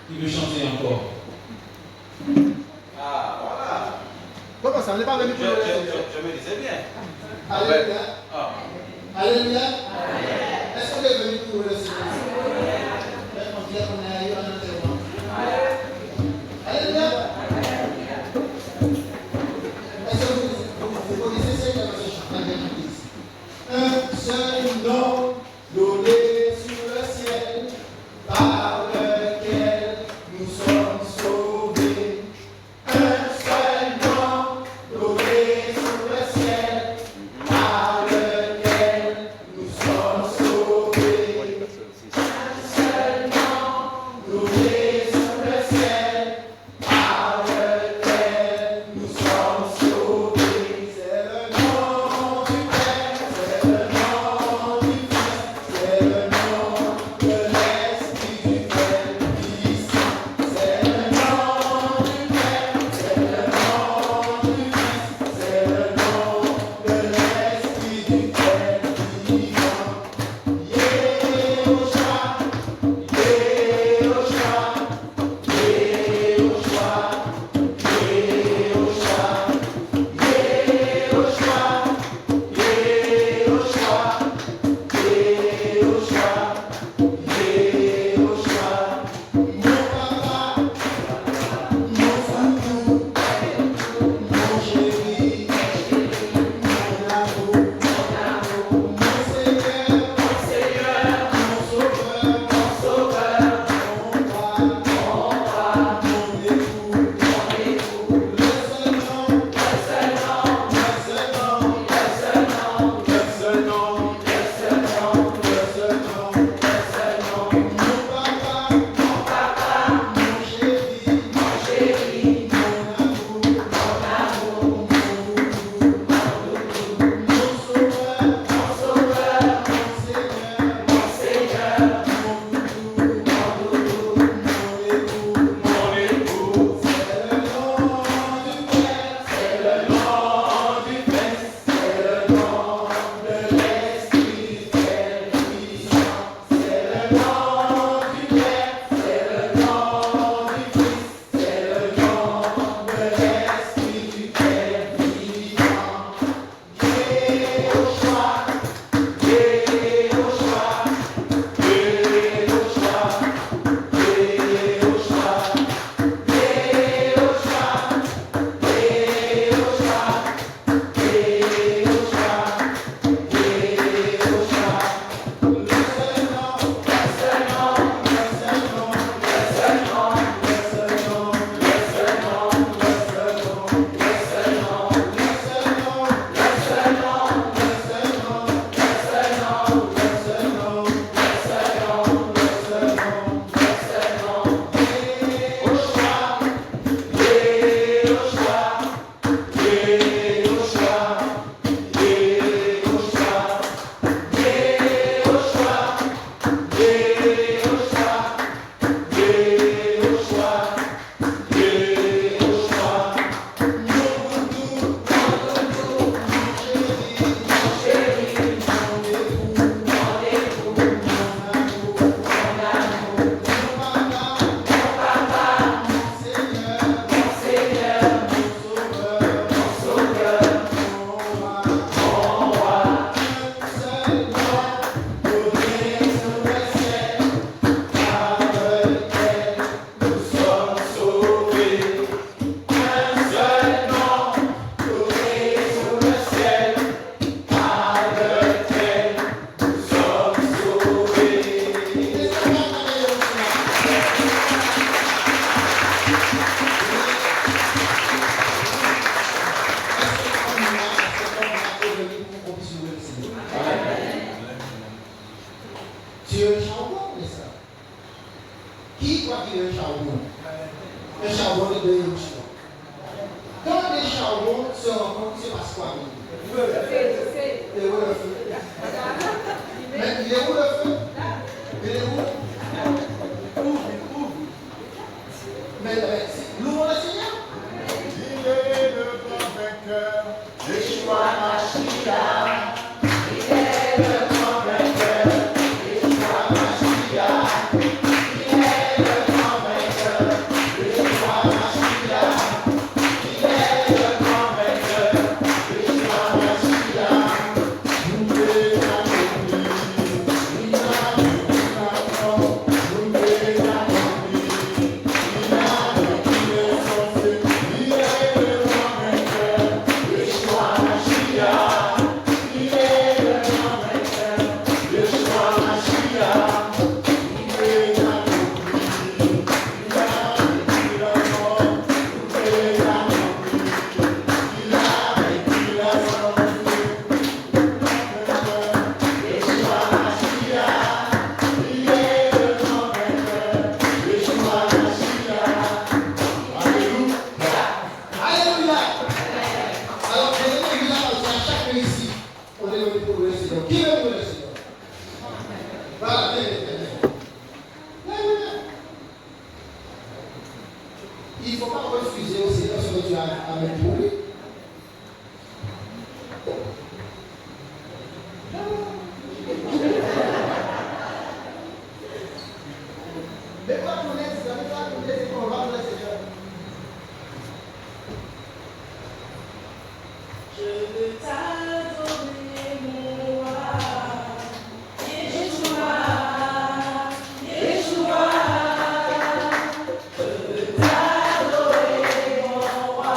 Qui veut chanter encore? Ah, voilà. Comment ça? On n'est pas venu pour le... Je me disais bien. Alléluia. Ah. Alléluia. Est-ce qu'on est venu pour le Seigneur? On dit qu'on est ailleurs en enterrement. Alléluia. Est-ce que vous connaissez cette chanson dans l'Église? Un seul nom donné sur le ciel, par lequel nous sommes sauvés. Un seul nom donné sur le ciel, par lequel nous sommes sauvés. Un seul nom donné sur le ciel, par lequel nous sommes sauvés. C'est le nom du Père, c'est le nom du Fils, c'est le nom de l'Esprit du Père puissant. C'est le nom du Père, c'est le nom du Fils, c'est le nom de l'Esprit du Père puissant. Yehoshua, Yehoshua, Yehoshua, Tu es un charbon, mais ça. Qui croit qu'il est un charbon? Un charbon de Yahushua. Quand les charbons se rencontrent, c'est parce quoi? Il est où le feu? Mais il est où le feu? Il est où? Ouvre. Mais louons le Seigneur. Il est le grand vainqueur, Yeshua Mashiach. Il est le grand vainqueur, Yeshua Mashiach. Par l'Éternel. Il ne faut pas refuser au Seigneur ce que tu as avec pour lui. Mais pas ton ex, pas ton ex, on va le Seigneur. Je veux t'adorer, mon roi. Yeshua, Yeshua. Je veux t'adorer, mon roi.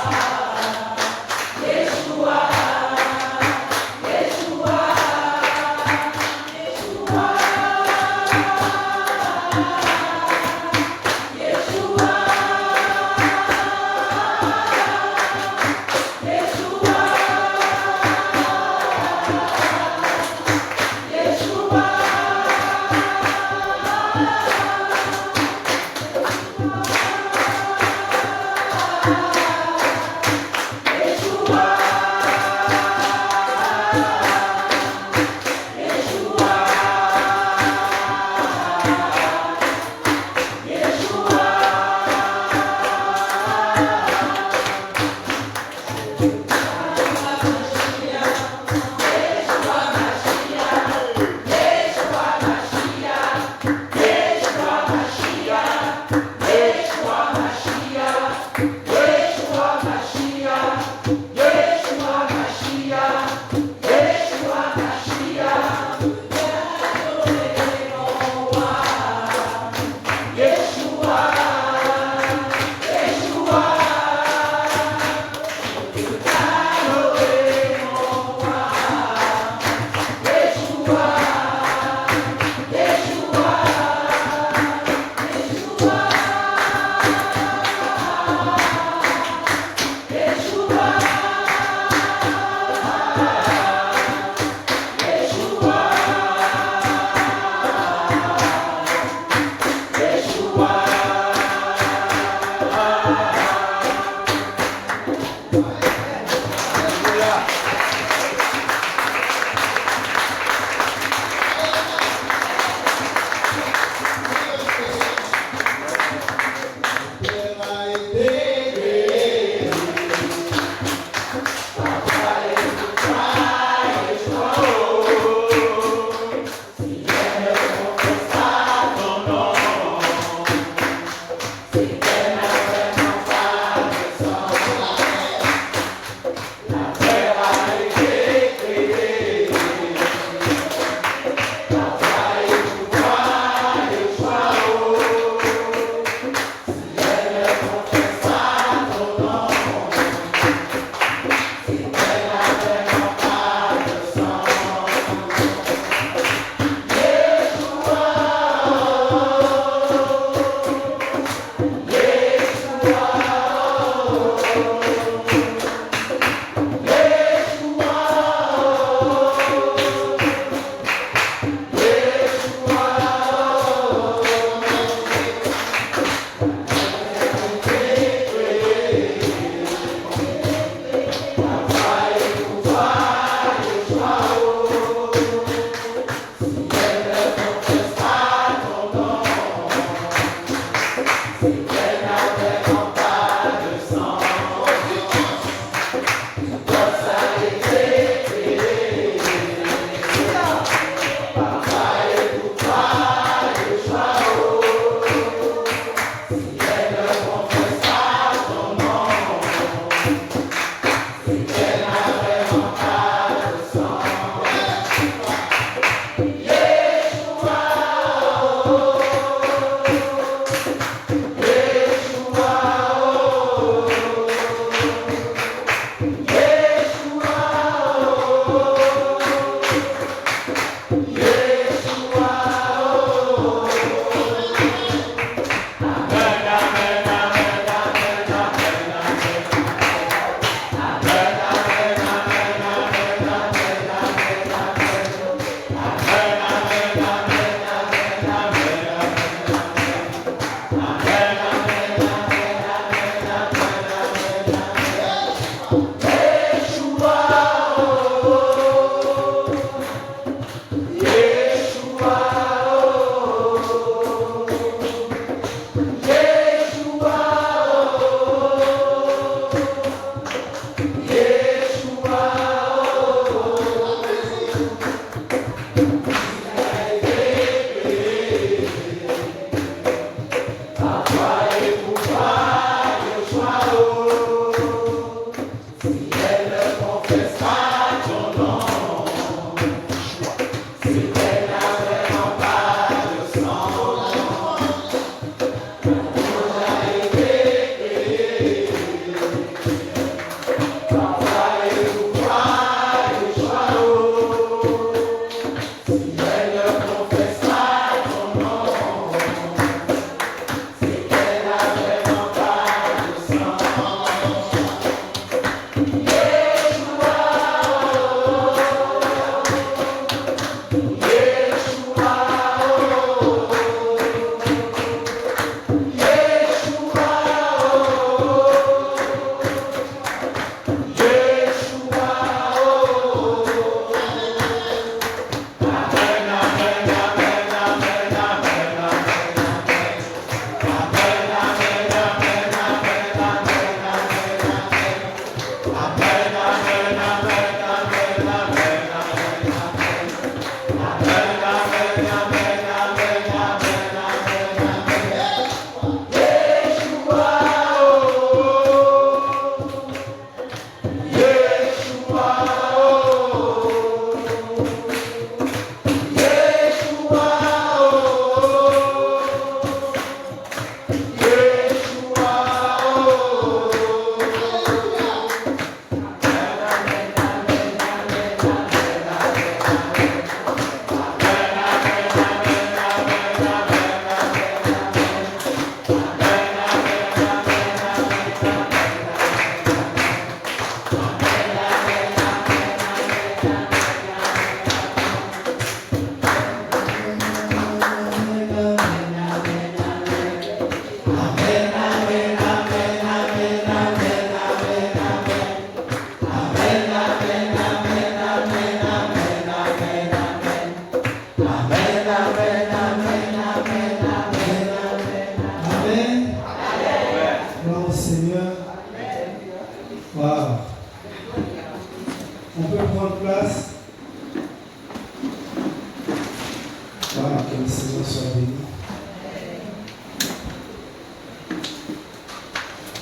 Seigneur soit béni.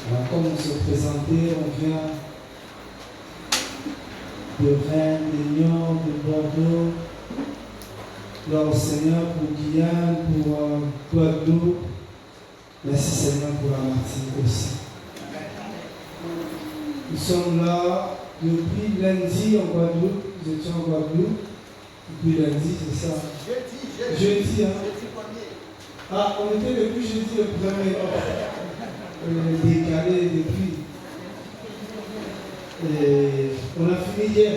Alors, comme on se présentait, on vient de Rennes, de Lyon, de Bordeaux. Gloire au Seigneur pour Guyane, pour Guadeloupe. Merci Seigneur pour la Martinique aussi. Nous sommes là depuis lundi en Guadeloupe. Nous étions en Guadeloupe. Depuis lundi, c'est ça. Jeudi, hein? Ah, on était depuis jeudi le premier. Décalé depuis. Et on a fini hier.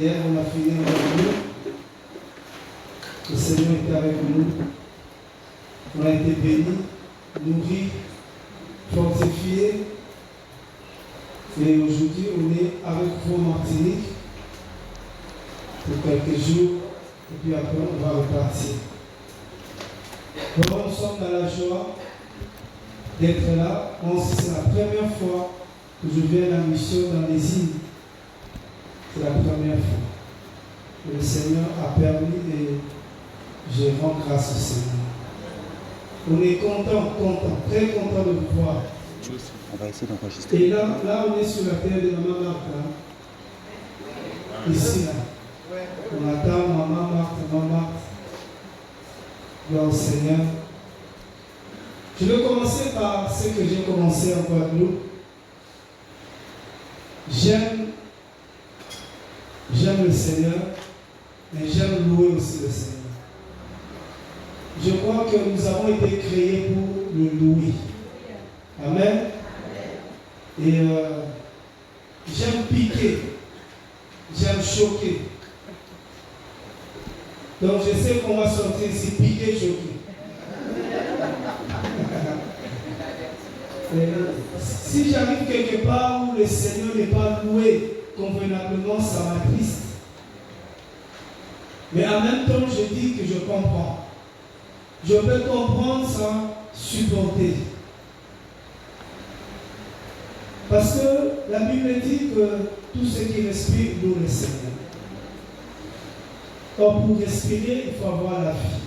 Hier, on a fini en Guadeloupe. Le Seigneur était avec nous. On a été bénis, nourris, fortifiés. Et aujourd'hui, on est avec vous en Martinique pour quelques jours. Et puis après, on va repartir. Donc, nous sommes dans la joie d'être là. C'est la première fois que je viens en mission dans les îles. C'est la première fois. Et le Seigneur a permis et je rends grâce au Seigneur. On est content, très content de vous voir. On va essayer d'enregistrer. Et là, on est sur la terre de Maman Marthe. Ici, là. On attend Maman Marthe. Gloire au Seigneur. Je vais commencer par ce que j'ai commencé en Guadeloupe. J'aime le Seigneur, mais j'aime louer aussi le Seigneur. Je crois que nous avons été créés pour le louer. Amen. Et j'aime piquer, j'aime choquer. Donc je sais qu'on va sortir ici piquer, choquer. Si j'arrive quelque part où le Seigneur n'est pas loué convenablement, ça m'attriste. Mais en même temps, je dis que je comprends. Je peux comprendre sans supporter. Parce que la Bible dit que tout ce qui respire loue le Seigneur. Or, pour respirer, il faut avoir la vie.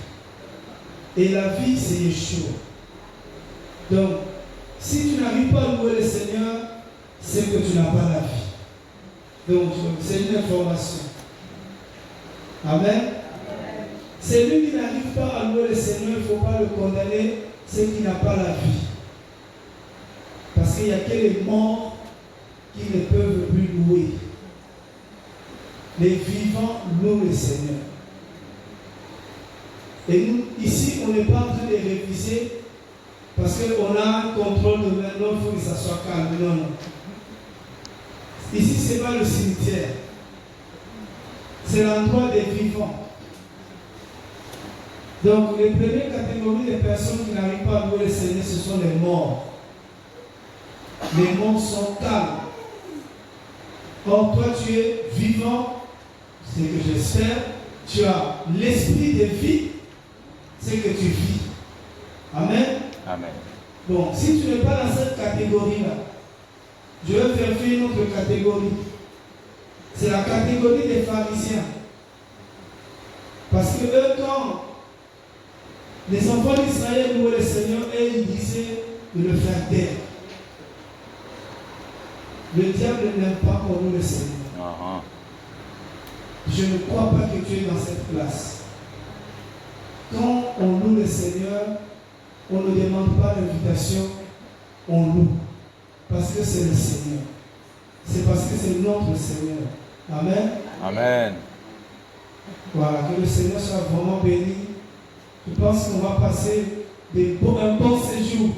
Et la vie, c'est Yeshua. Donc, si tu n'arrives pas à louer le Seigneur, c'est que tu n'as pas la vie. Donc, c'est une information. Amen. Celui qui n'arrive pas à louer le Seigneur, il ne faut pas le condamner, c'est qu'il n'a pas la vie. Parce qu'il n'y a que les morts qui ne peuvent plus louer. Les vivants louent le Seigneur. Et nous, ici, on n'est pas en train de réviser parce qu'on a un contrôle de maintenant, il faut que ça soit calme. Non, non. Ici, ce n'est pas le cimetière. C'est l'endroit des vivants. Donc, les premières catégories de personnes qui n'arrivent pas à louer le Seigneur, ce sont les morts. Les morts sont calmes. Or, toi, tu es vivant, c'est que j'espère. Tu as l'esprit de vie, c'est que tu vis. Amen. Amen. Bon, si tu n'es pas dans cette catégorie-là, je vais faire une autre catégorie. C'est la catégorie des pharisiens. Parce que eux, quand les enfants d'Israël louaient le Seigneur, et ils disaient de le faire taire. Le diable n'aime pas qu'on loue le Seigneur. Je ne crois pas que tu es dans cette place. Quand on loue le Seigneur, on ne demande pas l'invitation, on loue. Parce que c'est le Seigneur. C'est parce que c'est notre Seigneur. Amen. Amen. Voilà, que le Seigneur soit vraiment béni. Je pense qu'on va passer un bon séjour.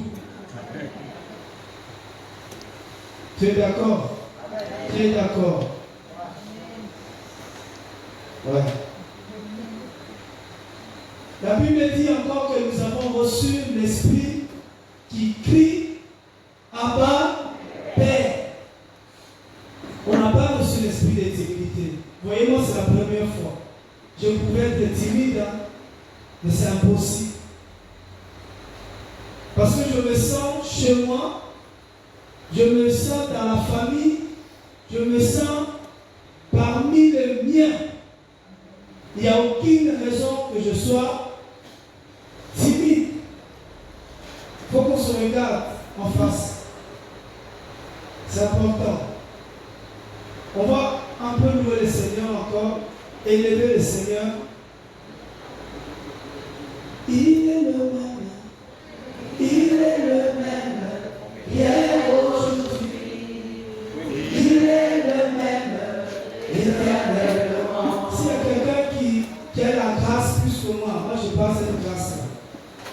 Tu es d'accord? Tu es d'accord? Ouais. La Bible dit encore que nous avons reçu l'Esprit qui crie Abba, Père. On n'a pas reçu l'Esprit de timidité. Voyez-moi, c'est la première fois. Je pouvais être timide, hein, mais c'est impossible. Parce que je me sens chez moi, je me sens dans la famille, je me sens parmi les miens. Il n'y a aucune raison que je sois se regarde en face. C'est important. On va un peu louer le Seigneur encore, élever le Seigneur. Il est le même, il est le même, hier, aujourd'hui. Il est le même, éternellement. S'il y a quelqu'un qui a la grâce plus que moi je n'ai pas cette grâce-là.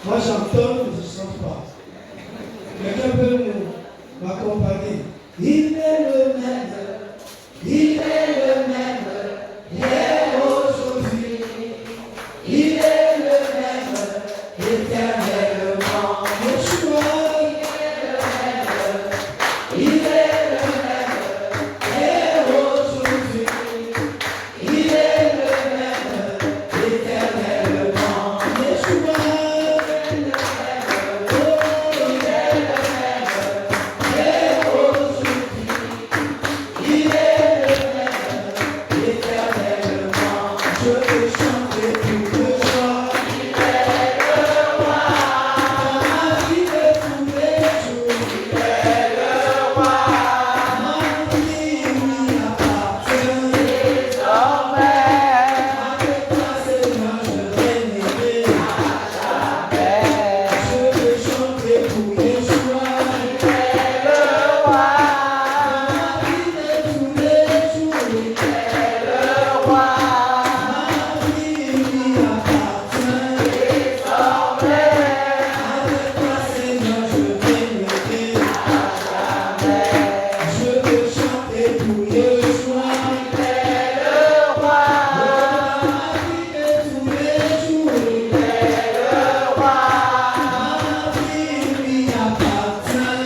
Moi j'entends, mais je ne chante pas. Quelqu'un peut m'accompagner. Il est le même, il est le même, hier, aujourd'hui. Il est le même, éternellement. Yeshua, il est le même, hier, aujourd'hui. Il est le même, éternellement. Yeshua, il est le même, oh, il est le même, hier, aujourd'hui. Il est le même, éternellement. Je peux chanter tout le joie. Il est le roi. Ma vie de tous les jours. Il est le roi. Ma vie lui appartient. Désormais. Avec toi, Seigneur, je règnerai à jamais. Je veux chanter pour Yeshua. Il est le roi. Ma vie de tous les jours. Il est le roi. Ma vie lui appartient. Désormais. Avec toi, Seigneur, je règnerai à jamais. Je veux chanter pour Yeshua. Il est le roi. Ma vie de tous les jours. Il est le roi. Ma vie lui appartient.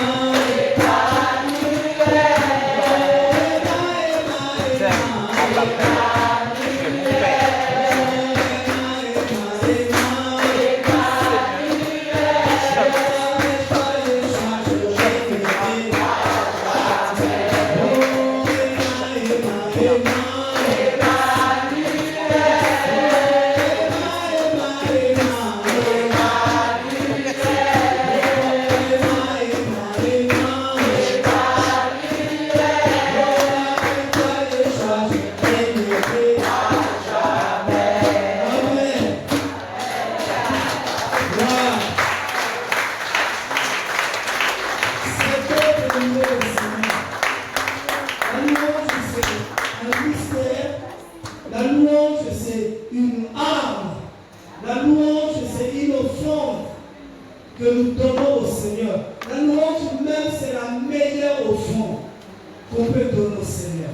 Désormais. Avec toi, Yeshua, je règnerai à jamais. Oh, Emma, La louange, c'est une arme. La louange, c'est une offrande que nous donnons au Seigneur. La louange même, c'est la meilleure offrande qu'on peut donner au Seigneur.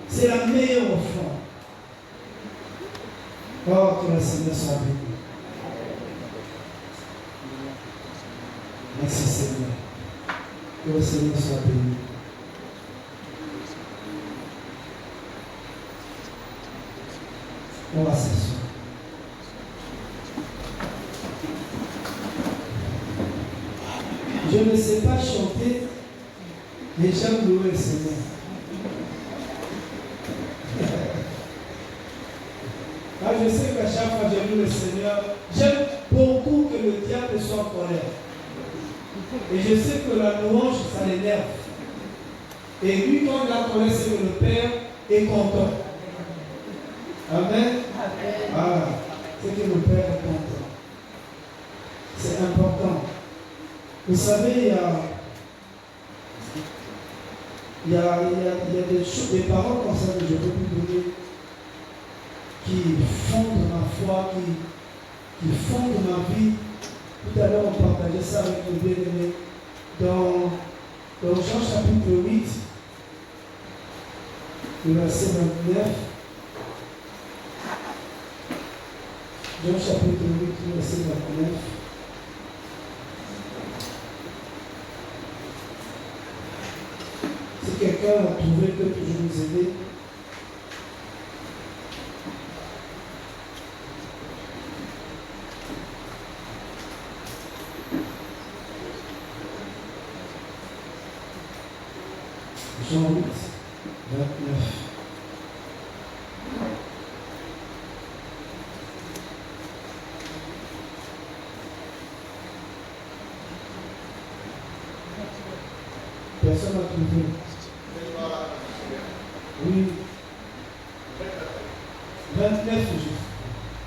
C'est la meilleure offrande. Oh, que le Seigneur soit béni. Merci Seigneur. Que le Seigneur soit béni. On va s'asseoir. Je ne sais pas chanter, mais j'aime louer le Seigneur. Je sais qu'à chaque fois que je loue le Seigneur, j'aime beaucoup que le diable soit en colère. Et je sais que la louange, ça l'énerve. Et lui, quand il a colère, c'est que le Père est content. Amen. Voilà. C'est que le Père est content. C'est important. Vous savez, il y a des choses, des paroles comme ça que je peux vous donner qui fondent ma foi, qui fondent ma vie. Tout à l'heure, on partageait ça avec le bien-aimé dans Jean chapitre 8, le verset 29. Jean chapitre 8, le verset 29. quelqu'un a trouvé que toujours nous aider. Jean 8, 29. Personne n'a trouvé. Oui. 29 toujours.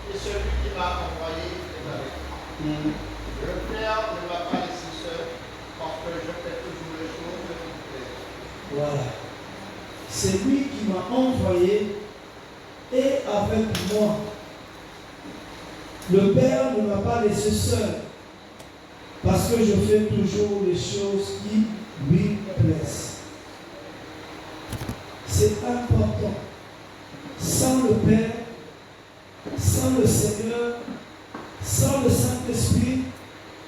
Et celui qui m'a envoyé est avec moi. Le Père ne m'a pas laissé seul, parce que je fais toujours les choses qui me plaisent. Voilà. C'est lui qui m'a envoyé et avec moi. Le Père ne m'a pas laissé seul, parce que je fais toujours les choses qui lui plaisent. C'est important. Sans le Père, sans le Seigneur, sans le Saint-Esprit,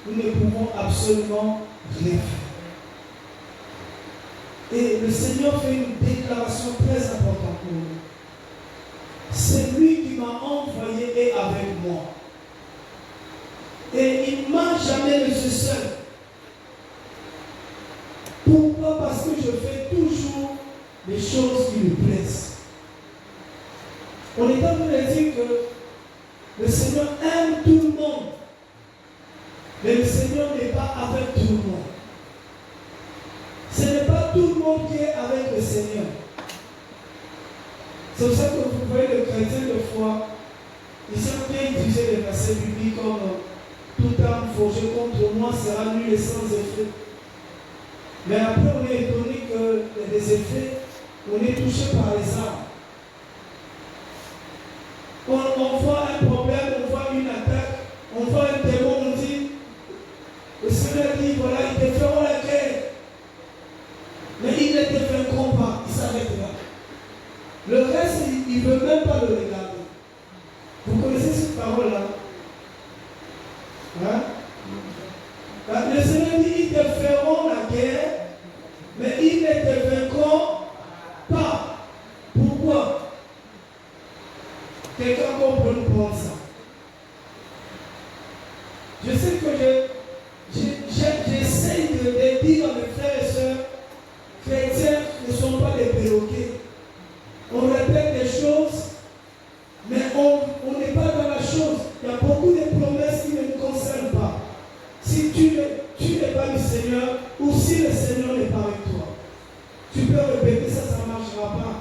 nous ne pouvons absolument rien faire. Et le Seigneur fait une déclaration très importante pour nous. C'est lui qui m'a envoyé et avec moi. Et il ne m'a jamais laissé seul. Pourquoi? Parce que je fais toujours les choses qui lui plaisent. On est en train de dire que le Seigneur aime tout le monde. Mais le Seigneur n'est pas avec tout le monde. Ce n'est pas tout le monde qui est avec le Seigneur. C'est pour ça que vous voyez le chrétien de foi, ils savent bien utiliser les versets bibliques comme toute âme forgée contre moi sera nulle et sans effet. Mais après, on est étonné qu'il y a des effets, on est touché par les âmes. On voit un problème, on voit une attaque, on voit un démon, on dit, le Seigneur dit, voilà, ils te feront la guerre. Mais ils ne te vaincront pas, ils s'arrêtent là. Le reste, il ne veut même pas le regarder. Vous connaissez cette parole-là? Hein? Le Seigneur dit, ils te feront la guerre, mais ils ne te vaincront pas. Pourquoi? Quelqu'un peut nous prendre ça. Je sais que j'essaie de dire à mes frères et sœurs, chrétiens ne sont pas des perroquets. On répète des choses, mais on n'est pas dans la chose. Il y a beaucoup de promesses qui ne nous concernent pas. Si tu n'es pas du Seigneur, ou si le Seigneur n'est pas avec toi, tu peux répéter ça, ça ne marchera pas.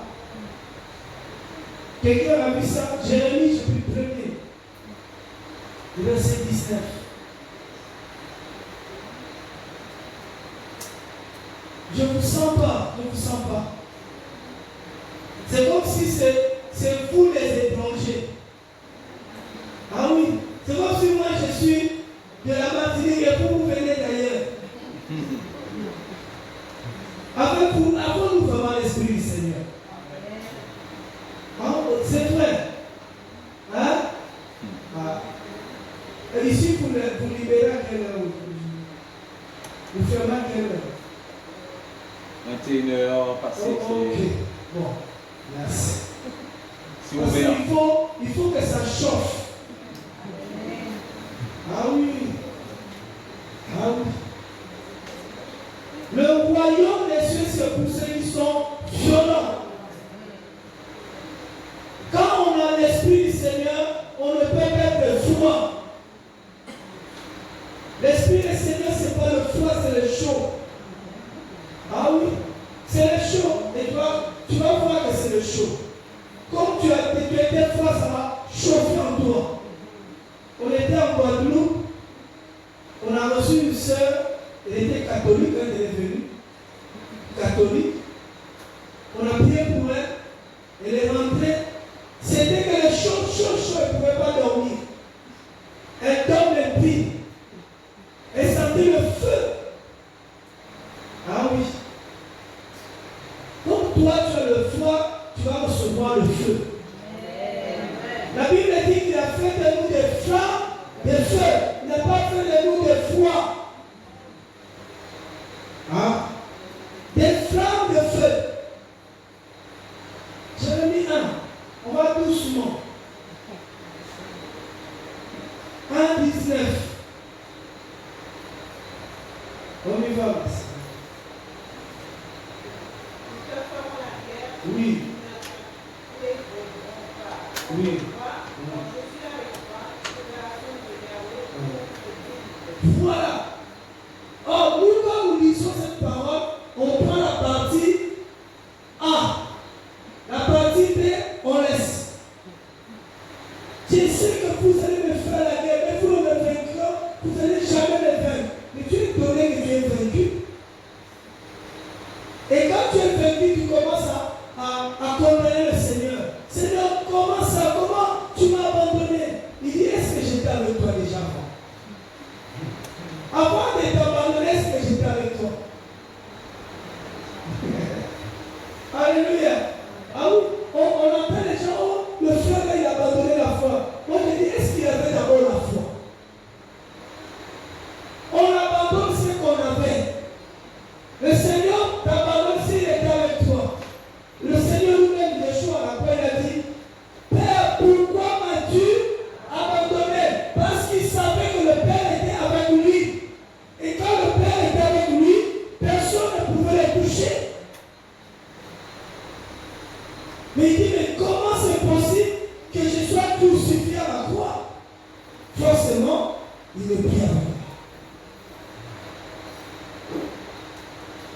Quelqu'un a vu ça? Jérémie, chapitre 1er, verset 19. Je ne vous sens pas, je ne vous sens pas. C'est comme si c'est vous les étrangers. Ah oui, c'est comme si moi je suis de la Martinique et vous venez d'ailleurs. Avons-nous vraiment l'Esprit du Seigneur? Ah, c'est vrai. Hein? Ah. Et ici, vous libérez à quelle heure? Vous fermez à quelle heure? 21h passé. Ok, bon, merci. Si Parce ouvert. qu'il faut que ça chauffe. Ah oui. Ah oui. Le royaume des cieux, c'est pour ceux qui sont violents. Quand on a l'Esprit du Seigneur, on ne peut être froid. L'Esprit du Seigneur, ce n'est pas le froid, c'est le chaud. Ah oui, c'est le chaud. Et tu vas voir que c'est le chaud. Comme tu étais froid, ça va chauffer en toi. On était en Guadeloupe, on a reçu une sœur, elle était catholique quand elle est venue. Catholique. On a prié pour elle, elle est rentrée. C'était que le chaud, elle ne pouvait pas dormir. Elle dort le pied. Elle sentit le feu. Ah oui. Comme toi tu as le froid, tu vas recevoir le feu. La Bible dit qu'il a fait de nous des flammes, des feux. Il n'a pas fait de nous des froids. On y va. Oui. Oui. Voilà. Or, nous, quand nous lisons cette parole, on prend la partie A. La partie B, on laisse. Je sais que vous allez me faire la guerre, mais vous ne me vaincrez, vous n'allez jamais me vaincre. Mais tu es donné que tu es vaincu. Et quand tu es vaincu, tu commences à condamner le Seigneur. Seigneur, comment ça? Comment tu m'as abandonné? Il dit, est-ce que j'étais avec toi déjà avant de t'abandonner, est-ce que j'étais avec toi? Alléluia. Ah oui, on entend les gens, oh, le frère il a abandonné la foi. Moi je dis, est-ce qu'il avait d'abord la foi? On abandonne ce qu'on avait. Le Seigneur t'abandonne s'il était avec toi. Le Seigneur lui-même, Yeshua, après il a dit, Père, pourquoi m'as-tu abandonné? Parce qu'il savait que le Père était avec lui. Et quand le Père était avec lui, personne ne pouvait le toucher. Mais il dit, mais comment c'est possible que je sois crucifié à la croix? Forcément, il est pris avec moi.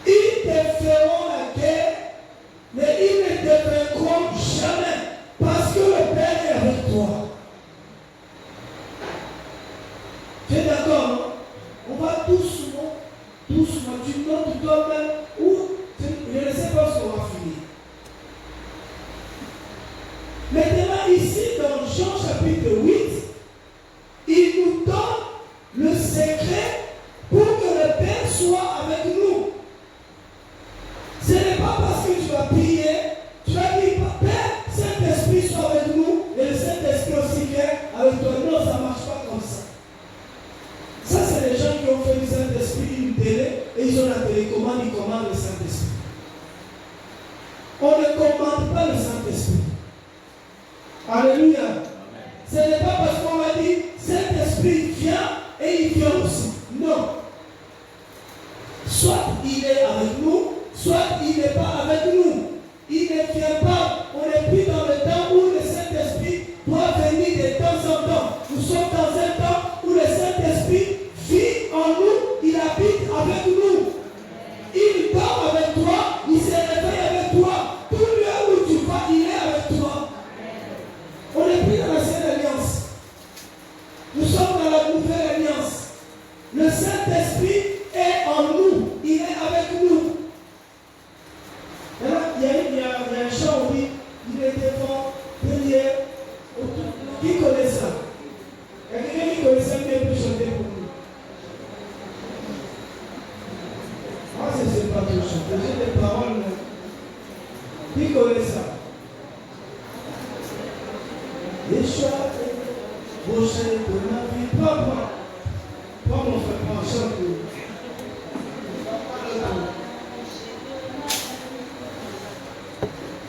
Ils te feront la guerre, mais ils ne te vaincront jamais, parce que le Père est avec toi. Tu es d'accord, non? On va doucement, tu notes toi-même, ou je ne sais pas ce qu'on va finir. Maintenant, ici, dans Jean chapitre 8, il nous donne le secret pour que le Père soit avec nous. Ce n'est pas parce que tu vas prier, tu vas dire, Père, Saint-Esprit soit avec nous, et le Saint-Esprit aussi vient avec toi. Non, ça ne marche pas comme ça. Ça, c'est les gens qui ont fait du Saint-Esprit une télé, et ils ont la télécommande, ils commandent le Saint-Esprit. On ne commande pas le Saint-Esprit. Alléluia. Ce n'est pas parce qu'on va dire Saint-Esprit vient et il vient aussi. Non. Soit il est avec nous, soit il n'est pas avec nous. Il ne vient pas. On n'est plus dans le temps où le Saint-Esprit doit venir de temps en temps. Nous sommes dans un temps où le Saint-Esprit vit en nous, il habite avec nous. Il dort avec toi, il se réveille avec toi. Tout lieu où tu vas, il est avec toi. On n'est plus dans l'ancienne alliance. Nous sommes dans la nouvelle alliance. Le Saint-Esprit est en nous. Il est avec nous. Il y a un chant où il est devant, derrière, autour. Qui connaît ça? Il y a quelqu'un qui connaît ça qui peut chanter pour nous. Moi, je ne sais pas tout chanter. J'ai des paroles. Qui connaît ça? Yeshua est rocher de ma vie. Papa, mon frère, chante.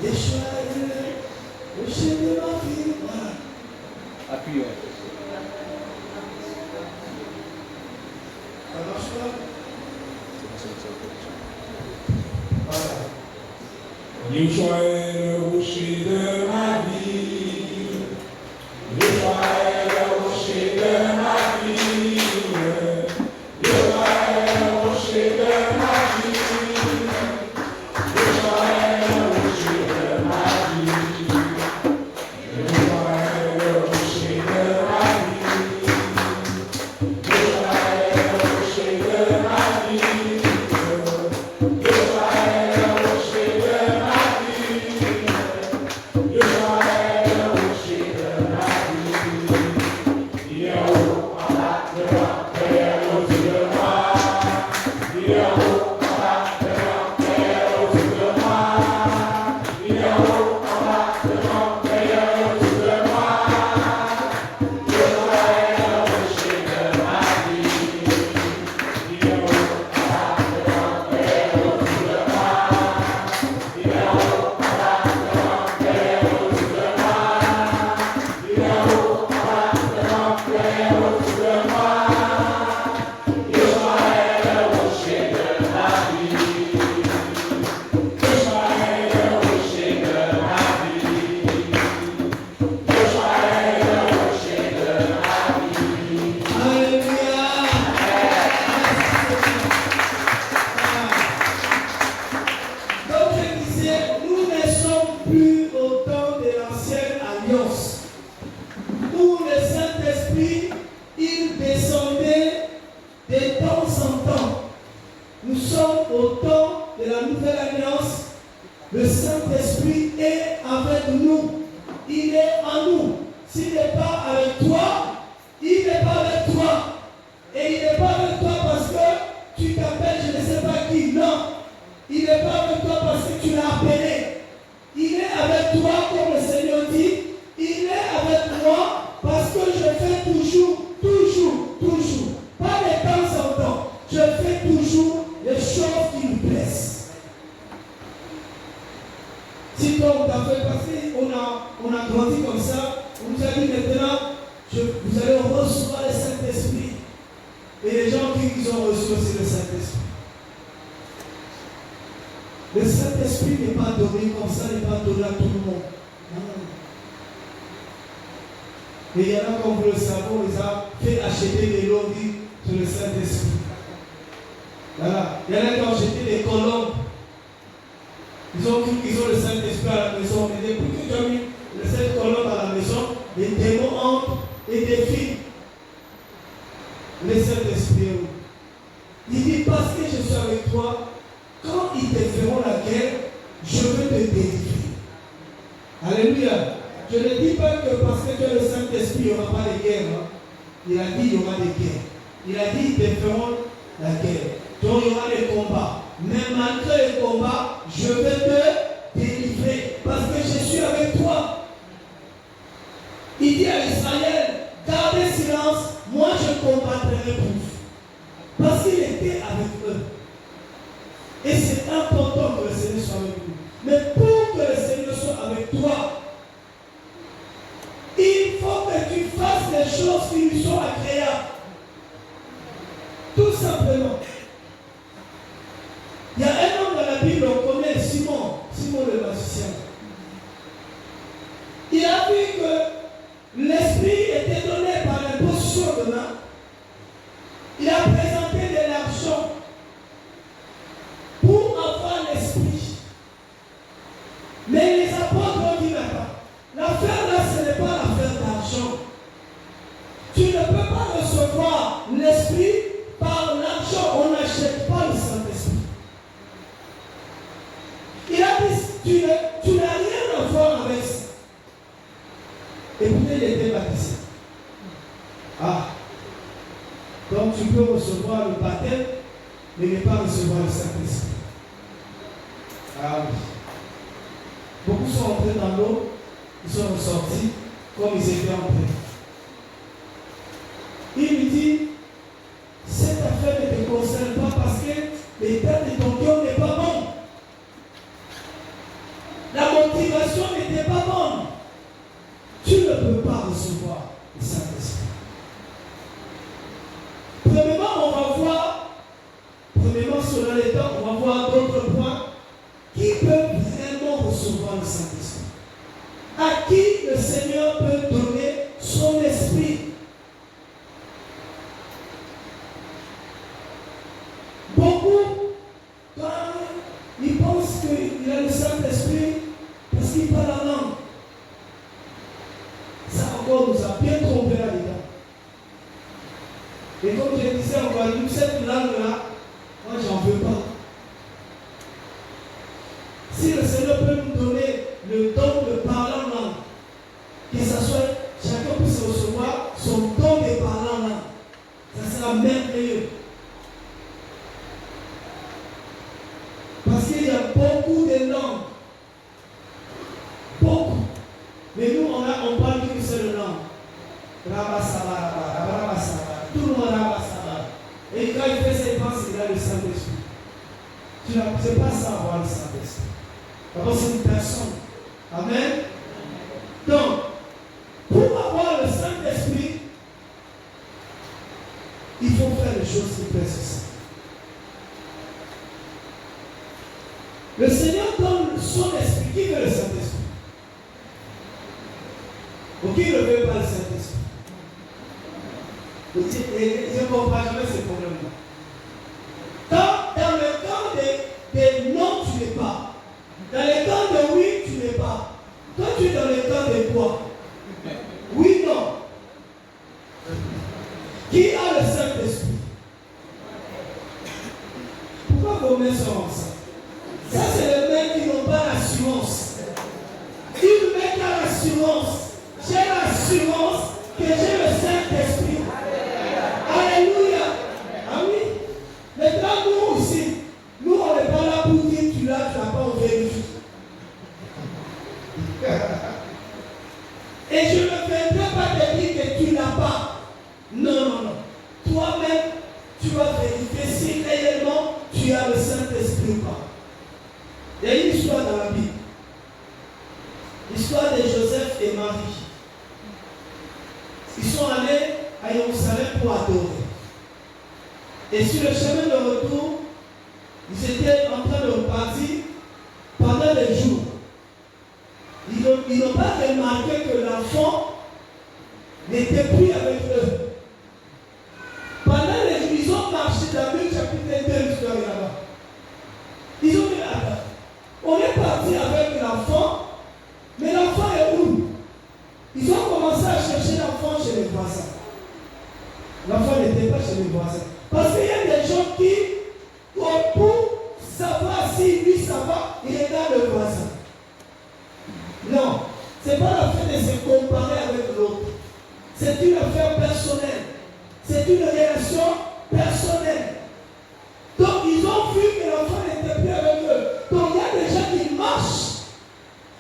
Yeshua est rocher de ma vie. Voilà. Appuyons. Ça marche pas? Voilà. Yeshua est le rocher de ma vie. Yeshua est le rocher de ma vie. Yeshua est le rocher de ma vie. Yeshua est le rocher de ma vie. Yeshua est le rocher de ma vie. Yeshua est le rocher de ma vie. Yeshua est le rocher de ma vie. Yeshua est le rocher de ma vie. Yahoo, Allah, le roi, Père, au-dessus de moi. Yahoo, Allah, le roi, Père, au-dessus de moi. Yahoo, Allah, le roi, Père, au-dessus de moi. Yeshua est le rocher de ma vie. Yahoo, Allah, le roi, Père, au-dessus de moi. Yahoo, Allah, le roi, Père, au-dessus de moi. Yahoo, Allah, le roi, Père, au-dessus de moi. Yeshua sommes au temps de la nouvelle alliance, le Saint-Esprit est avec nous. Il est en nous. S'il n'est pas avec toi, il n'est pas avec toi. Et il n'est pas avec toi parce que tu t'appelles je ne sais pas qui. Non. Il n'est pas avec toi parce que tu l'as appelé. Il est avec toi, comme le Seigneur dit. Il est avec moi parce que je fais toujours. Pas de temps en temps. Je fais toujours les choses qui nous plaisent. Si toi on t'a fait passer, on a grandi comme ça, on nous a dit maintenant, vous allez recevoir le Saint-Esprit. Et les gens qui ont reçu aussi le Saint-Esprit. Le Saint-Esprit n'est pas donné comme ça, n'est pas donné à tout le monde. Non. Et il y en a, comme vous le savez, on les a fait acheter des lobbies sur le Saint-Esprit. Voilà. Il y en a qui ont acheté des colombes. Ils ont le Saint-Esprit à la maison. Mais depuis que tu as mis cette colombe à la maison, les démons entrent et défient le Saint-Esprit. Il dit, parce que je suis avec toi, quand ils te feront la guerre, je vais te délivrer. Alléluia. Je ne dis pas que parce que tu as le Saint-Esprit, il n'y aura pas de guerre. Hein. Il a dit, il y aura des guerres. Il a dit, ils te feront la guerre. Donc il y aura des combats. Mais malgré les combats, je vais te délivrer. Parce que je suis avec toi. Il dit à Israël, gardez silence, moi je combattrai pour vous. Parce qu'il était avec eux. Et c'est important que le Seigneur soit avec nous. Mais pour que le Seigneur soit avec toi, il faut que tu fasses les choses qui lui sont agréables. Tout simplement. Il y a un homme dans la Bible, on connaît Simon le magicien. Il a vu que l'esprit était donné par l'imposition de main. Il a présenté de l'argent pour avoir l'esprit. Mais les apôtres ont dit là-bas, l'affaire là, ce n'est pas l'affaire d'argent. Tu ne peux pas recevoir l'esprit par l'argent. On n'achète pas le Saint-Esprit. Il a dit, tu n'as rien à voir avec ça. Et puis il était baptisé. Ah. Donc tu peux recevoir le baptême, mais ne pas recevoir le Saint-Esprit. Ah oui. Beaucoup sont entrés dans l'eau, ils sont ressortis comme ils étaient entrés. Il lui dit, cette affaire ne te concerne pas parce que l'état de ton cœur n'est pas bon. La motivation n'était pas bonne. Tu ne peux pas recevoir le Saint-Esprit. Premièrement, on va voir, selon les temps, on va voir d'autres points qui peuvent vraiment recevoir le Saint-Esprit. À qui le Seigneur peut donner son esprit. Beaucoup, quand ils pensent qu'il a le Saint-Esprit parce qu'il parle la langue. Ça encore nous a bien trompé là-dedans. Et comme je disais en Guadeloupe, cette langue-là, moi j'en veux pas. Si le Seigneur peut nous donner le don de parler en langue, que ce soit chacun puisse recevoir son don de parler en langue, ça sera merveilleux. Parce qu'il y a beaucoup de langues. Beaucoup. Mais nous, on parle d'une seule langue. Tout le monde Rabasaba. Et quand il fait ses pensées, il a le Saint-Esprit. Tu ne sais pas ça avoir le Saint-Esprit. D'abord, c'est une personne. Amen. Donc, pour avoir le Saint-Esprit, il faut faire les choses qui plaisent au Saint. Le Seigneur donne son esprit. Qui veut le Saint-Esprit? Ou qui ne veut pas le Saint-Esprit? Je ne comprends jamais ce problème-là. Dans le temps des non, tu n'es pas. Dans le temps de oui, tu n'es pas. Toi, tu es dans le temps de quoi? Oui, non. Qui a le Saint-Esprit? Pourquoi vos mains sont Il y a une histoire dans la Bible. L'histoire de Joseph et Marie. Ils sont allés à Jérusalem pour adorer. Et sur le chemin de retour, ils étaient en train de repartir pendant les jours. Ils n'ont pas remarqué que l'enfant n'était plus avec eux. Pendant les jours, ils ont marché dans le chapitre 2 l'histoire là-bas. Ils ont dit, attends, on est parti avec l'enfant, mais l'enfant est où? Ils ont commencé à chercher l'enfant chez les voisins. L'enfant n'était pas chez les voisins. Parce qu'il y a des gens qui, pour savoir si lui ça va, ils regardent le voisin. Non, ce n'est pas l'affaire de se comparer avec l'autre. C'est une affaire personnelle. C'est une relation personnelle. Donc ils ont vu que l'enfant n'était plus avec eux. Donc il y a des gens qui marchent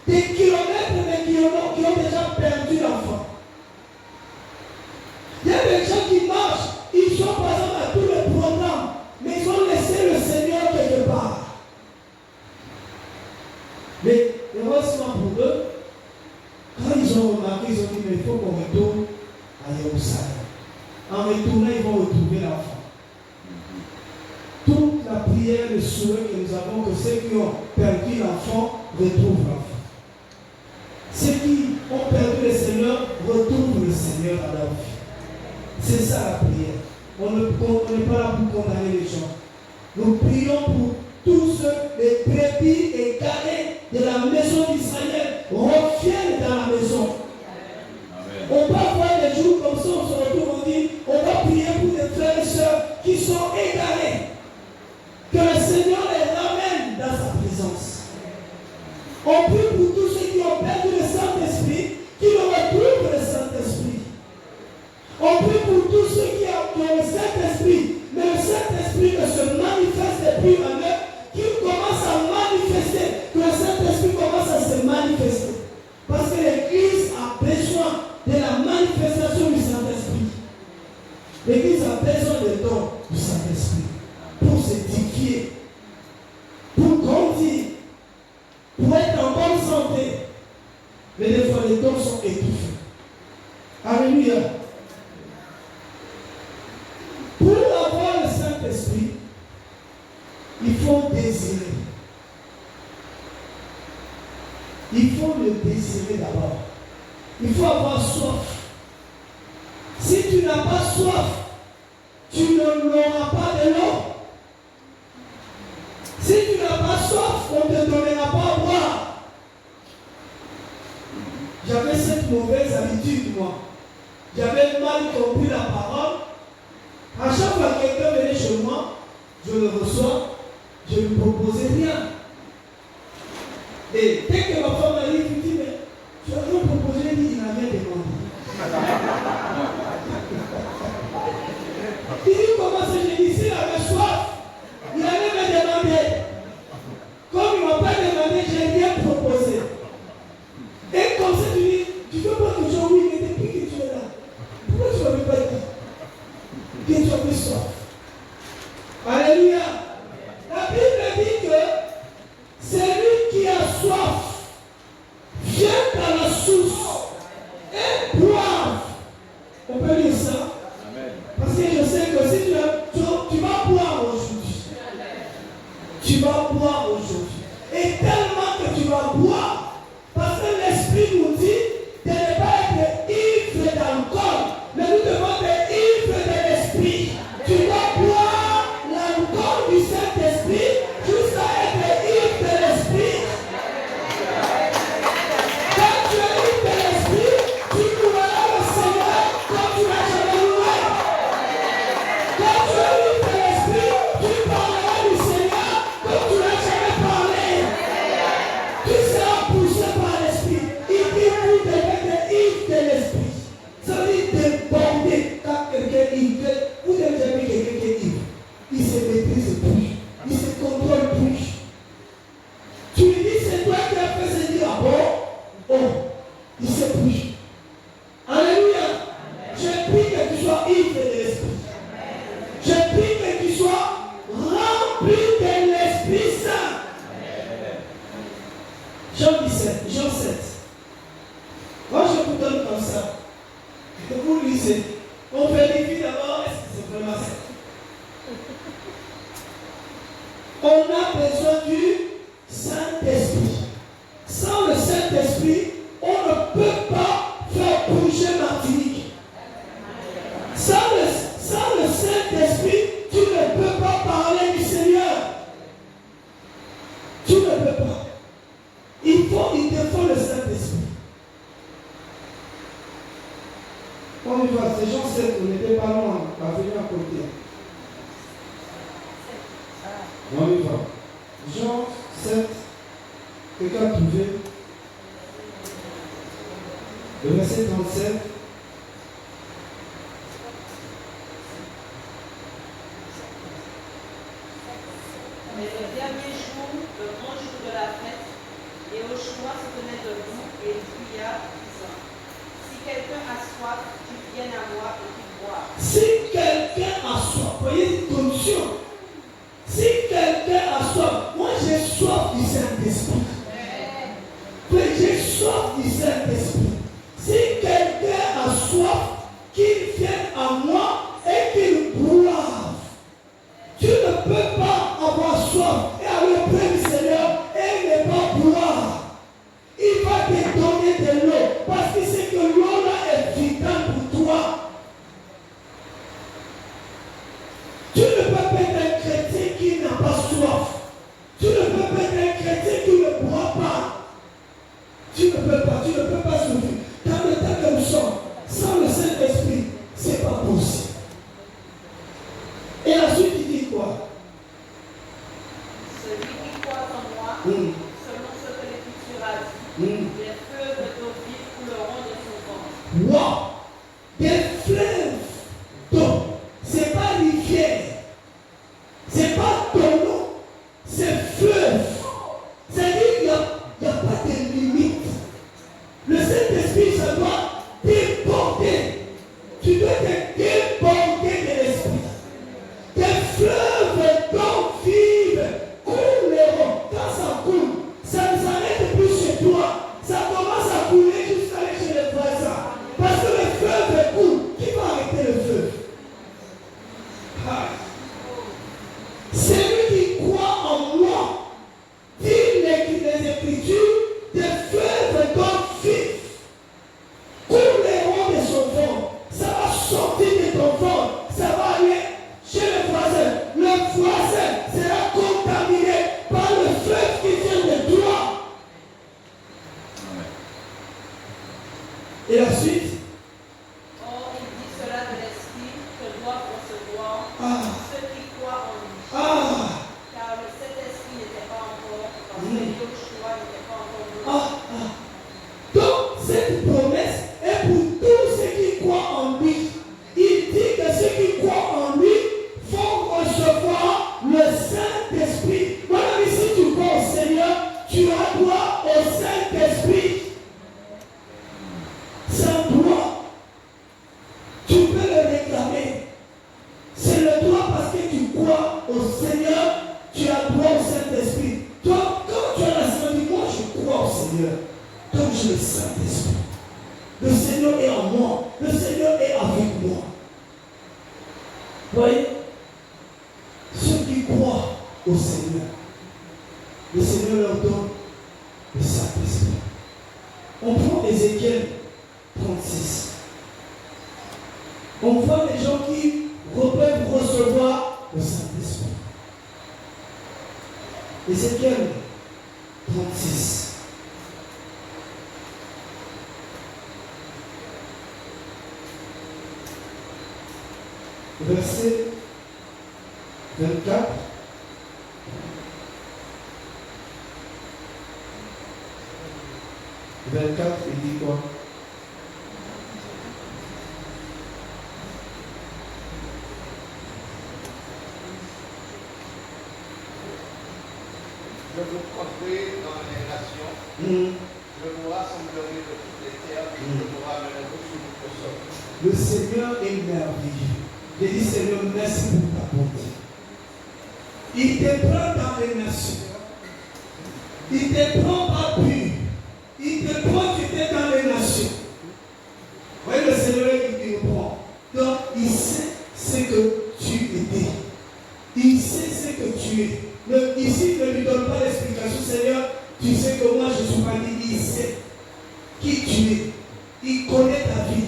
des kilomètres qui ont déjà perdu l'enfant. Il y a des gens qui marchent, ils sont par exemple à tous les programmes, mais ils ont laissé le Seigneur quelque part. Mais heureusement pour eux, quand ils ont remarqué, ils ont dit, mais il faut qu'on retourne à Jérusalem. En retournant, ils vont retrouver l'enfant. Toute la prière, le souhait que nous avons, que ceux qui ont perdu l'enfant retrouvent l'enfant. Ceux qui ont perdu le Seigneur retrouvent le Seigneur à leur vie. C'est ça la prière. On n'est pas là pour condamner les gens. Nous prions pour tous les brebis égarés de la maison d'Israël reviennent dans la maison. Amen. On va avoir des jours comme ça, on se retrouve, on dit, on va prier pour des frères et sœurs qui sont égarés. Que le Seigneur les ramène dans sa présence. On prie pour tous ceux qui ont perdu le Saint-Esprit, qui le retrouvent le Saint-Esprit. On prie pour tous ceux qui ont le Saint-Esprit, mais le Saint-Esprit ne se manifeste plus en eux, qu'il commence à manifester, que le Saint-Esprit commence à se manifester. Parce que l'Église a besoin de la manifestation du Saint-Esprit. L'Église a besoin des dons du Saint-Esprit pour s'édifier, pour grandir, pour être en bonne santé. Mais des fois, les dons sont étouffés. Alléluia. Pour avoir le Saint-Esprit, il faut désirer. Il faut le désirer d'abord. Il faut avoir soif. Si tu n'as pas soif, tu n'auras pas de l'eau. Si tu n'as pas soif, on ne te donnera pas à boire. J'avais cette mauvaise habitude, moi. J'avais mal compris la parole. À chaque fois que quelqu'un venait chez moi, je le reçois, je ne lui proposais rien. Et dès que ma femme arrive, je lui dis, mais tu as rien proposé, il n'a rien demandé. Il dit, comment c'est, j'ai dit, s'il avait soif, il allait me demander. Comme il ne m'a pas demandé, je n'ai rien proposé. Et comme ça, tu dis, tu ne veux pas toujours oui, mais depuis que tu es là, pourquoi tu ne m'avais pas dit que tu avais soif? Alléluia. La Bible dit que celui qui a soif vient à la source et boive. On peut lire ça. Parce que je sais que si tu vas boire aujourd'hui. Tu vas boire aujourd'hui. Et tellement que tu vas boire, parce que l'Esprit nous dit de ne pas être ivre d'alcool, mais nous devons être ivres de l'Esprit. Tu dois boire l'alcool du Saint-Esprit jusqu'à être ivre de l'Esprit. Quand tu es ivre de l'Esprit, tu loueras le Seigneur comme tu l'as jamais loué. Quand tu es ivre de l'Esprit, tu parleras du Seigneur comme tu l'as jamais on a besoin du Saint-Esprit. Sans le Saint-Esprit, on ne peut pas faire bouger Martinique. Sans le Saint-Esprit, tu ne peux pas parler du Seigneur. Tu ne peux pas. Il te faut le Saint-Esprit. On y va, ces gens 7, vous n'étiez pas loin, à venir à côté. On y va. Jean 7, quelqu'un a trouvé le verset 37. Mais le dernier jour, le grand jour de la fête, Yehoshua se tenait debout et il cria, disant, si quelqu'un a soif, qu'il vienne à moi et qu'il boive. Si quelqu'un a soif, voyez une condition. Si quelqu'un a soif, moi j'ai soif du Saint-Esprit. J'ai soif du Saint-Esprit. Si quelqu'un a soif, qu'il vienne à moi et qu'il boive. Tu ne peux pas avoir soif et aller auprès du Seigneur et ne pas boire. Il va te donner de l'eau parce qu'il sait que l'eau là est vitale pour toi. Tu ne peux pas être un chrétien qui n'a pas soif. Tu ne peux pas être un chrétien qui ne boit pas. Tu ne peux pas survivre. Dans le temps que nous sommes, sans le Saint-Esprit, ce n'est pas possible. Et ensuite, il dit quoi? Celui qui croit en moi, selon ce que l'Écriture a dit, des fleuves d'eau vive couleront de son ventre. Wow! Des fleuves d'eau. Ce n'est pas rivière. Ce n'est pas tonneau. C'est fleuve. C'est-à-dire qu'il n'y a pas de limite. Le Saint-Esprit, ça doit déborder. Tu dois te déborder de l'Esprit. Des fleuves d'eau vive couleront. Quand ça coule, ça ne s'arrête plus chez toi. Ça commence à couler jusqu'à aller chez les voisins. Parce que le fleuve coule. Qui va arrêter le feu? Celui qui croit en moi, dit les Écritures, des fleuves d'eau vive couleront de son ventre. Ça va sortir de ton ventre. Ça va aller chez le voisin. Le voisin sera contaminé par le fleuve qui vient de toi. Et la suite? Or, il dit cela de l'Esprit que doivent recevoir ceux qui croient en lui. Car le Saint-Esprit n'était pas encore, parce que Yehoshua n'était pas encore venu. Donc, cette promesse est pour tous ceux qui croient en lui. Il dit que ceux qui croient en lui vont recevoir le Saint-Esprit. Voilà, mais si tu crois au Seigneur, tu as droit au Saint-Esprit. Sans droit, tu peux le réclamer. C'est le droit parce que tu crois au Seigneur, tu as droit au Saint-Esprit. Toi, quand tu as la Seigneur, dis moi je crois au Seigneur. Donc j'ai le Saint-Esprit. Le Seigneur est en moi. Le Seigneur est avec moi. Vous voyez? Ceux qui croient au Seigneur, le Seigneur leur donne le Saint-Esprit. On prend Ézéchiel 36. On voit les gens qui peuvent recevoir le Saint-Esprit. Ézéchiel 36. Verset 24. Il dit quoi? Je vous prendrai dans les nations, je vous rassemblerai de toutes les terres, et je vous ramènerai sur votre sol. Le Seigneur est merveilleux. Je dis Seigneur, merci pour ta bonté. Il te prend dans les nations. Il te prend pas pur. Il te prend, tu es dans les nations. Vous voyez, le Seigneur, il te prend. Donc, il sait ce que tu étais. Il sait ce que tu es. donne pas l'explication, Seigneur, tu sais que moi je ne suis pas dit, il sait qui tu es. Il connaît ta vie.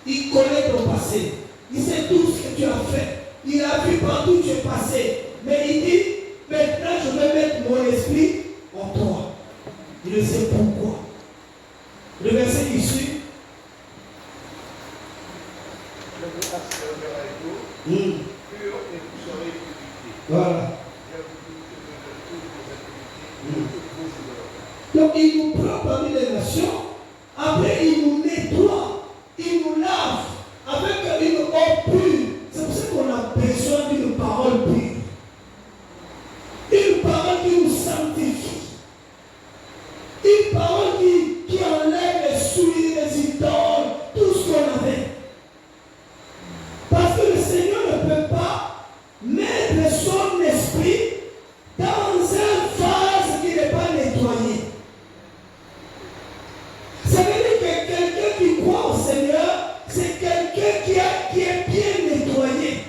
Il connaît ton passé. Il sait tout ce que tu as fait. Il a vu partout où tu es passé. Mais il dit, maintenant je vais mettre mon esprit en toi. Il ne sait pourquoi. Le verset qui suit. Je vous assurerai tout, pur et vous serez purifiés. Voilà. Je vous purifierai de toutes vos activités, de toutes vos idolâtries. Donc il nous prend parmi les nations. Après il nous nettoie. Il nous lave avec une eau pure. C'est pour ça qu'on a besoin d'une parole pure. Une parole qui nous sanctifie. Une parole qui enlève les souillures, les idoles, tout ce qu'on avait. Parce que le Seigneur ne peut pas mettre son esprit dans un vase qui n'est pas nettoyé. Ça veut dire que quelqu'un qui croit au Seigneur, c'est quelqu'un qui est bien nettoyé,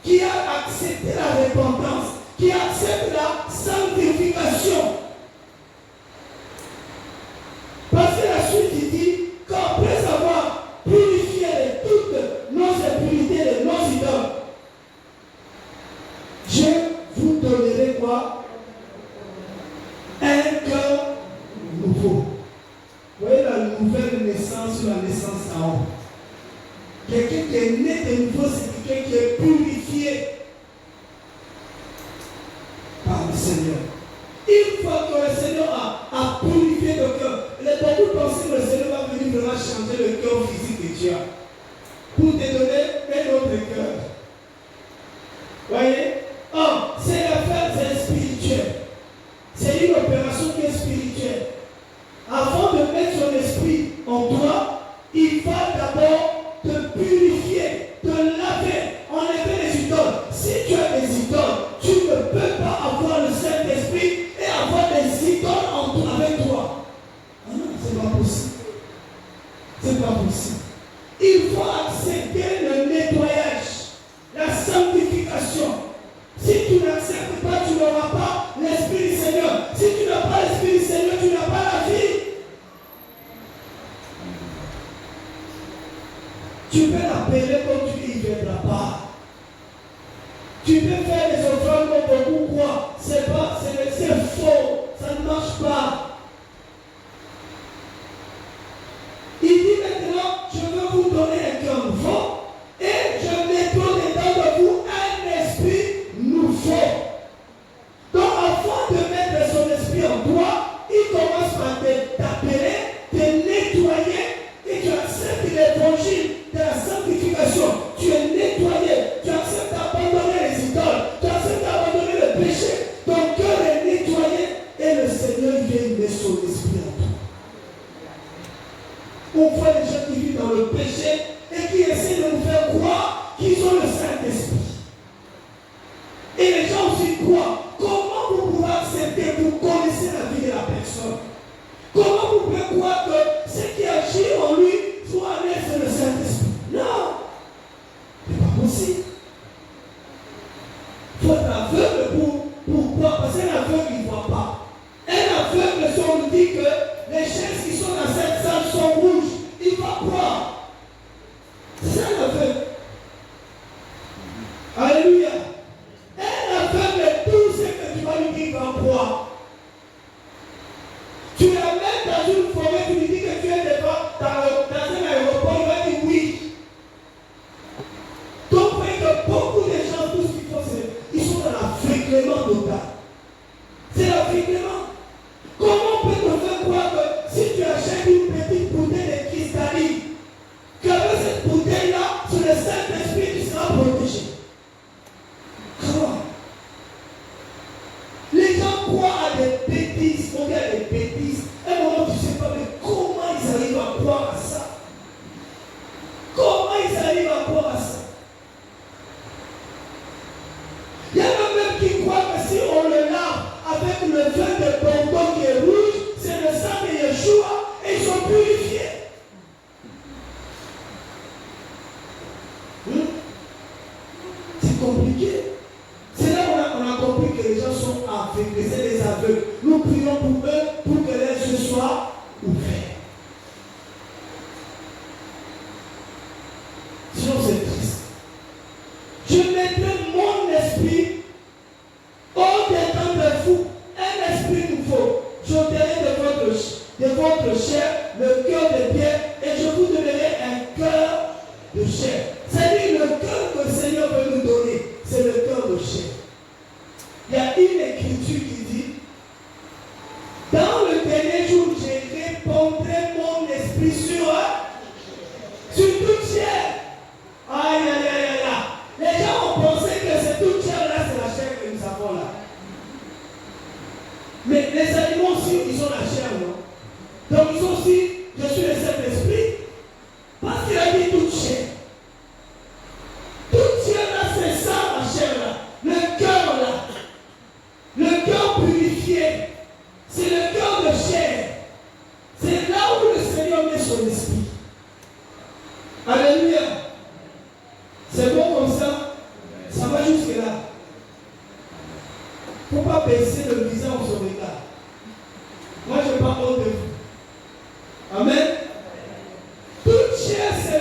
qui a accepté la repentance, qui accepte la sanctification. Parce que la suite, il dit qu'après avoir purifié de toutes nos impurités, de nos idoles, je vous donnerai quoi? Un cœur nouveau. Vous voyez la nouvelle naissance ou la naissance en haut. Quelqu'un qui est né de nouveau, c'est quelqu'un qui est purifié par le Seigneur. Une fois que le Seigneur a purifié le cœur, beaucoup pensent que le Seigneur va venir vraiment changer le cœur physique que tu as pour te donner un autre cœur. Voyez? Oh, c'est l'affaire, c'est spirituel. C'est une opération qui est spirituelle. Avant de mettre son esprit en toi, il va d'abord te purifier, te laver, enlever les idoles. Si tu as des idoles, tu ne peux pas avoir le Saint-Esprit et avoir des idoles avec toi. Ah non, c'est pas possible. C'est pas possible. Il faut accepter le nettoyage, la sanctification. Si tu n'acceptes pas, tu n'auras pas l'Esprit du Seigneur. Si tu n'as pas l'Esprit du Seigneur, tu n'as pas la vie. Tu peux l'appeler comme tu dis, il ne viendra pas. Tu peux faire des offrandes comme beaucoup croient. C'est faux. Ça ne marche pas. Il dit maintenant, je veux vous donner un cœur nouveau et je nettoie dedans de vous un esprit nouveau. Donc avant de mettre son esprit en toi, il commence par t'appeler, te nettoyer et tu acceptes l'évangile de la sanctification. Tu es nettoyé, tu acceptes d'abandonner les idoles, tu acceptes d'abandonner le péché. Ton cœur est nettoyé et le Seigneur vient mettre son esprit en toi. On voit les gens qui vivent dans le péché et qui essaient de nous faire croire qu'ils ont le Saint-Esprit. Et les gens aussi croient. Comment vous pouvez accepter, vous connaissez la vie de la personne? Comment vous pouvez croire que ce qui agit en lui soit naître le Saint-Esprit? Non! Ce n'est pas possible. Il faut être aveugle pour croire. Parce qu'un aveugle, il ne voit pas. Un aveugle, si on nous dit que les chaises qui sont dans cette salle sont rouges, il va croire. C'est ça l'aveugle. Alléluia. Un aveugle, tout ce que tu vas lui dire, il va croire. Tu l'amènes dans une forêt, tu lui dis que tu es devant dans un aéroport, il va dire oui. Donc, vous voyez que beaucoup de gens, tout ce qu'ils font, c'est ils sont dans l'aveuglement total. C'est l'aveuglement. Comment on peut te faire croire que si tu achètes une petite bouteille de cristalline, qu'avec cette bouteille-là, sur le Saint-Esprit, tu seras protégé? Comment? Les gens croient à des bêtises, on dit à des bêtises. À un moment, tu ne sais pas, mais comment ils arrivent à croire à ça? Comment ils arrivent à croire à ça? Il y en a même qui croient que si on le lave avec le vin de Bordeaux qui est rouge, c'est le sang de Yeshua et ils sont purifiés. C'est compliqué. C'est là qu'on a compris compris que les gens sont aveugles, c'est des aveugles. Nous prions pour eux pour que les yeux soient ouverts. Sinon c'est triste. Je mettrai mon esprit au-dedans de vous, un esprit nouveau. J'ôterai de votre chair le cœur de pierre et je vous donnerai un cœur de chair. C'est-à-dire le cœur que le Seigneur veut nous donner, c'est le cœur de chair. Il y a une écriture qui dit, dans le dernier jour, je répandrai mon esprit sur toute chair. Aïe, aïe, aïe, aïe, aïe. Les gens ont pensé que c'est toute chair là, c'est la chair que nous avons là. Mais les animaux aussi, ils ont la chair, non? Donc ils ont aussi, je suis le Saint-Esprit, parce qu'il a dit toute chair. Toute chair là, c'est ça, la chair là. Le cœur là. Le cœur purifié. C'est le cœur de chair. C'est là où le Seigneur met son esprit. Alléluia. C'est bon comme ça? Ça va jusque là. Il ne faut pas baisser le visage au son regard. Moi, je parle honte de vous. Amen. Toute chair, c'est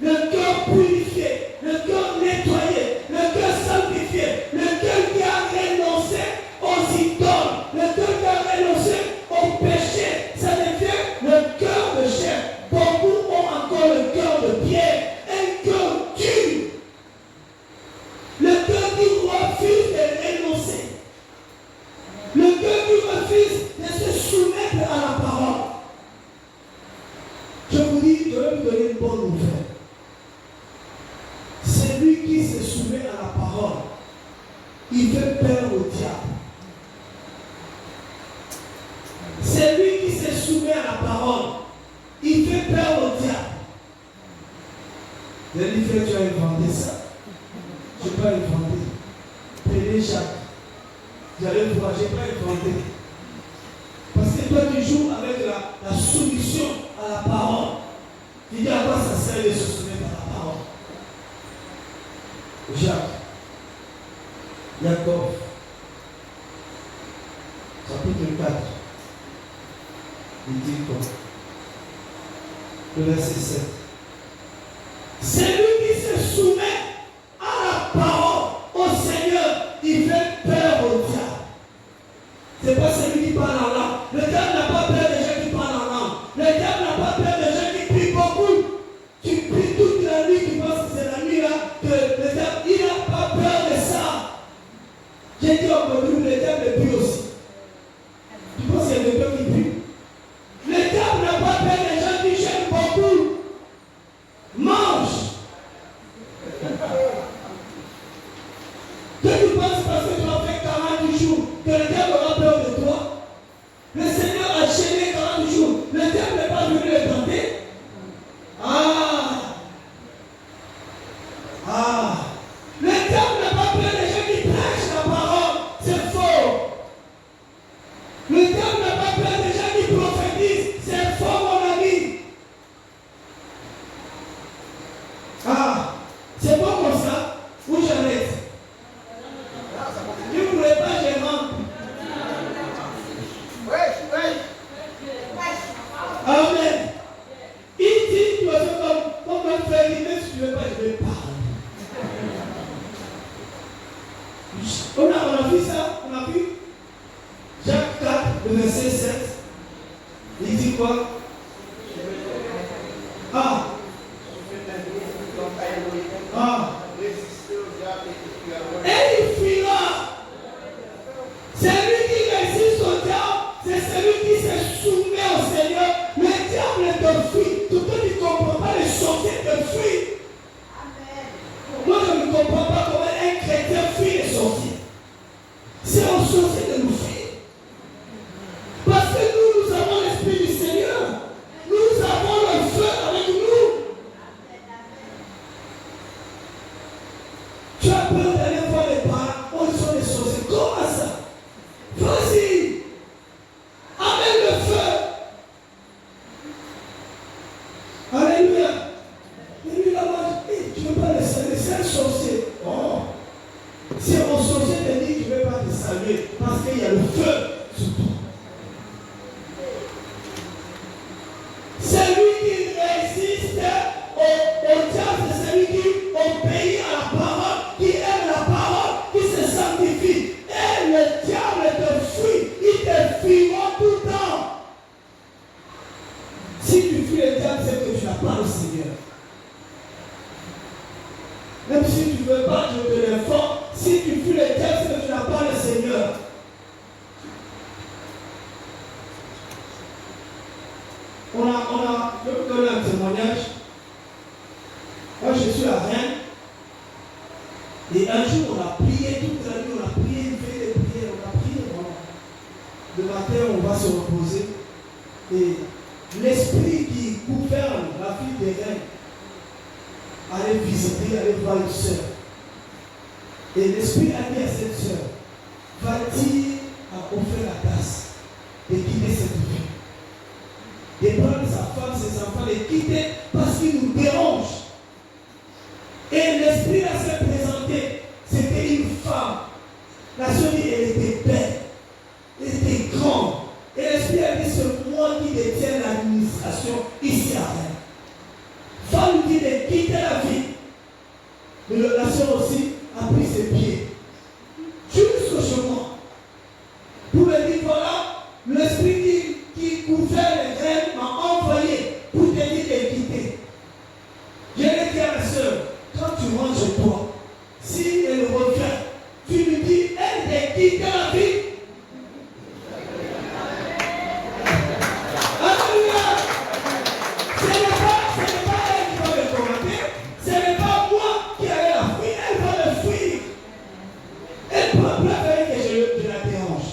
le cœur purifié, le cœur nettoyé, le cœur sanctifié, le cœur qui a renoncé aux idoles, le cœur qui a renoncé au péché. Ça devient le cœur de chair. Beaucoup ont encore le cœur de pierre, un cœur dur. Le cœur qui refuse de renoncer. Le cœur qui refuse de se soumettre à la parole. Je vous dis, je vais vous donner une bonne nouvelle. Celui qui se soumet à la parole, il fait peur au diable. Celui qui se soumet à la parole, il fait peur au diable. Vous allez dire, tu as inventé ça. Je n'ai pas inventé. Prenez Jacques. J'allais voir, je n'ai pas inventé. Parce que toi, tu joues avec la soumission à la parole. Tu dis à quoi ça sert de se soumettre à la parole. Jacques, Jacob, chapitre 4, il dit quoi? Le verset 7. Celui qui se soumet à la parole au Seigneur, il fait peur au diable. Ce n'est pas celui qui parle en langue. Le diable n'a pas peur des gens qui parlent en langue. Le diable n'a pas peur des gens qui prient beaucoup. Tu pries toute la nuit, tu penses que c'est la nuit là, que le diable, il n'a pas peur de ça. J'ai dit au groupe, le diable prie aussi. Tu penses qu'il y a des gens qui prient? Le diable n'a pas peur des gens qui jeûnent beaucoup. Mange. Que tu penses parce que tu as fait 40 jours que le diable aura peur de toi? Le Seigneur a chaîné 40 jours. Le diable n'est pas venu le tenter. Le diable n'a pas peur des gens qui prêchent la parole. C'est faux. Le diable n'a pas peur des gens qui prophétisent. C'est faux, mon ami. C'est bon comme ça? Où j'arrête? Tu ne voulais pas, je rentre. Amen. Il dit, tu vas faire comme un frère, il dit, même si tu ne veux pas, je vais parler. On a vu ça, on a vu Jacques 4, le verset 7. Il dit quoi? Et il fuira. Celui qui résiste au diable, c'est celui qui se soumet au Seigneur. Le diable te fuit. Tout le monde ne comprend pas, les sorciers te fuient. Moi, je ne comprends pas comment un chrétien fuit les sorciers. C'est aux sorciers de nous fuir. Parce que nous avons l'Esprit du Seigneur. Nous avons le feu avec nous. Tu as peur d'aller voir les a prié toute la nuit, on a prié, une veille de prière, on a prié. Voilà. Le matin, on va se reposer. Et l'esprit qui gouverne la vie des reines allait visiter, allait voir une sœur. Et l'esprit a dit à cette sœur, va-t-il offrir la grâce de quitter cette vie, de prendre sa femme, ses enfants, de quitter parce qu'il nous dérange. Et l'esprit là s'est présenté. C'était une femme. La sœur dit, elle était belle, elle était grande. Et l'esprit a dit, c'est moi qui détiens l'administration ici à Rennes. Femme dit de quitter la vie. Mais la sœur aussi a pris ses pieds jusqu'au chemin pour lui dire, voilà, l'esprit qui gouverne les reines m'a envoyé pour te dire de quitter. Je l'ai dit à la sœur, quand tu rentres chez toi, si elle revient, tu lui dis, elle t'a quitté la vie. Alléluia. Ce n'est pas elle qui va me commenter, ce n'est pas moi qui allais la fuir, elle va me fuir. Elle peut préférer que je la dérange.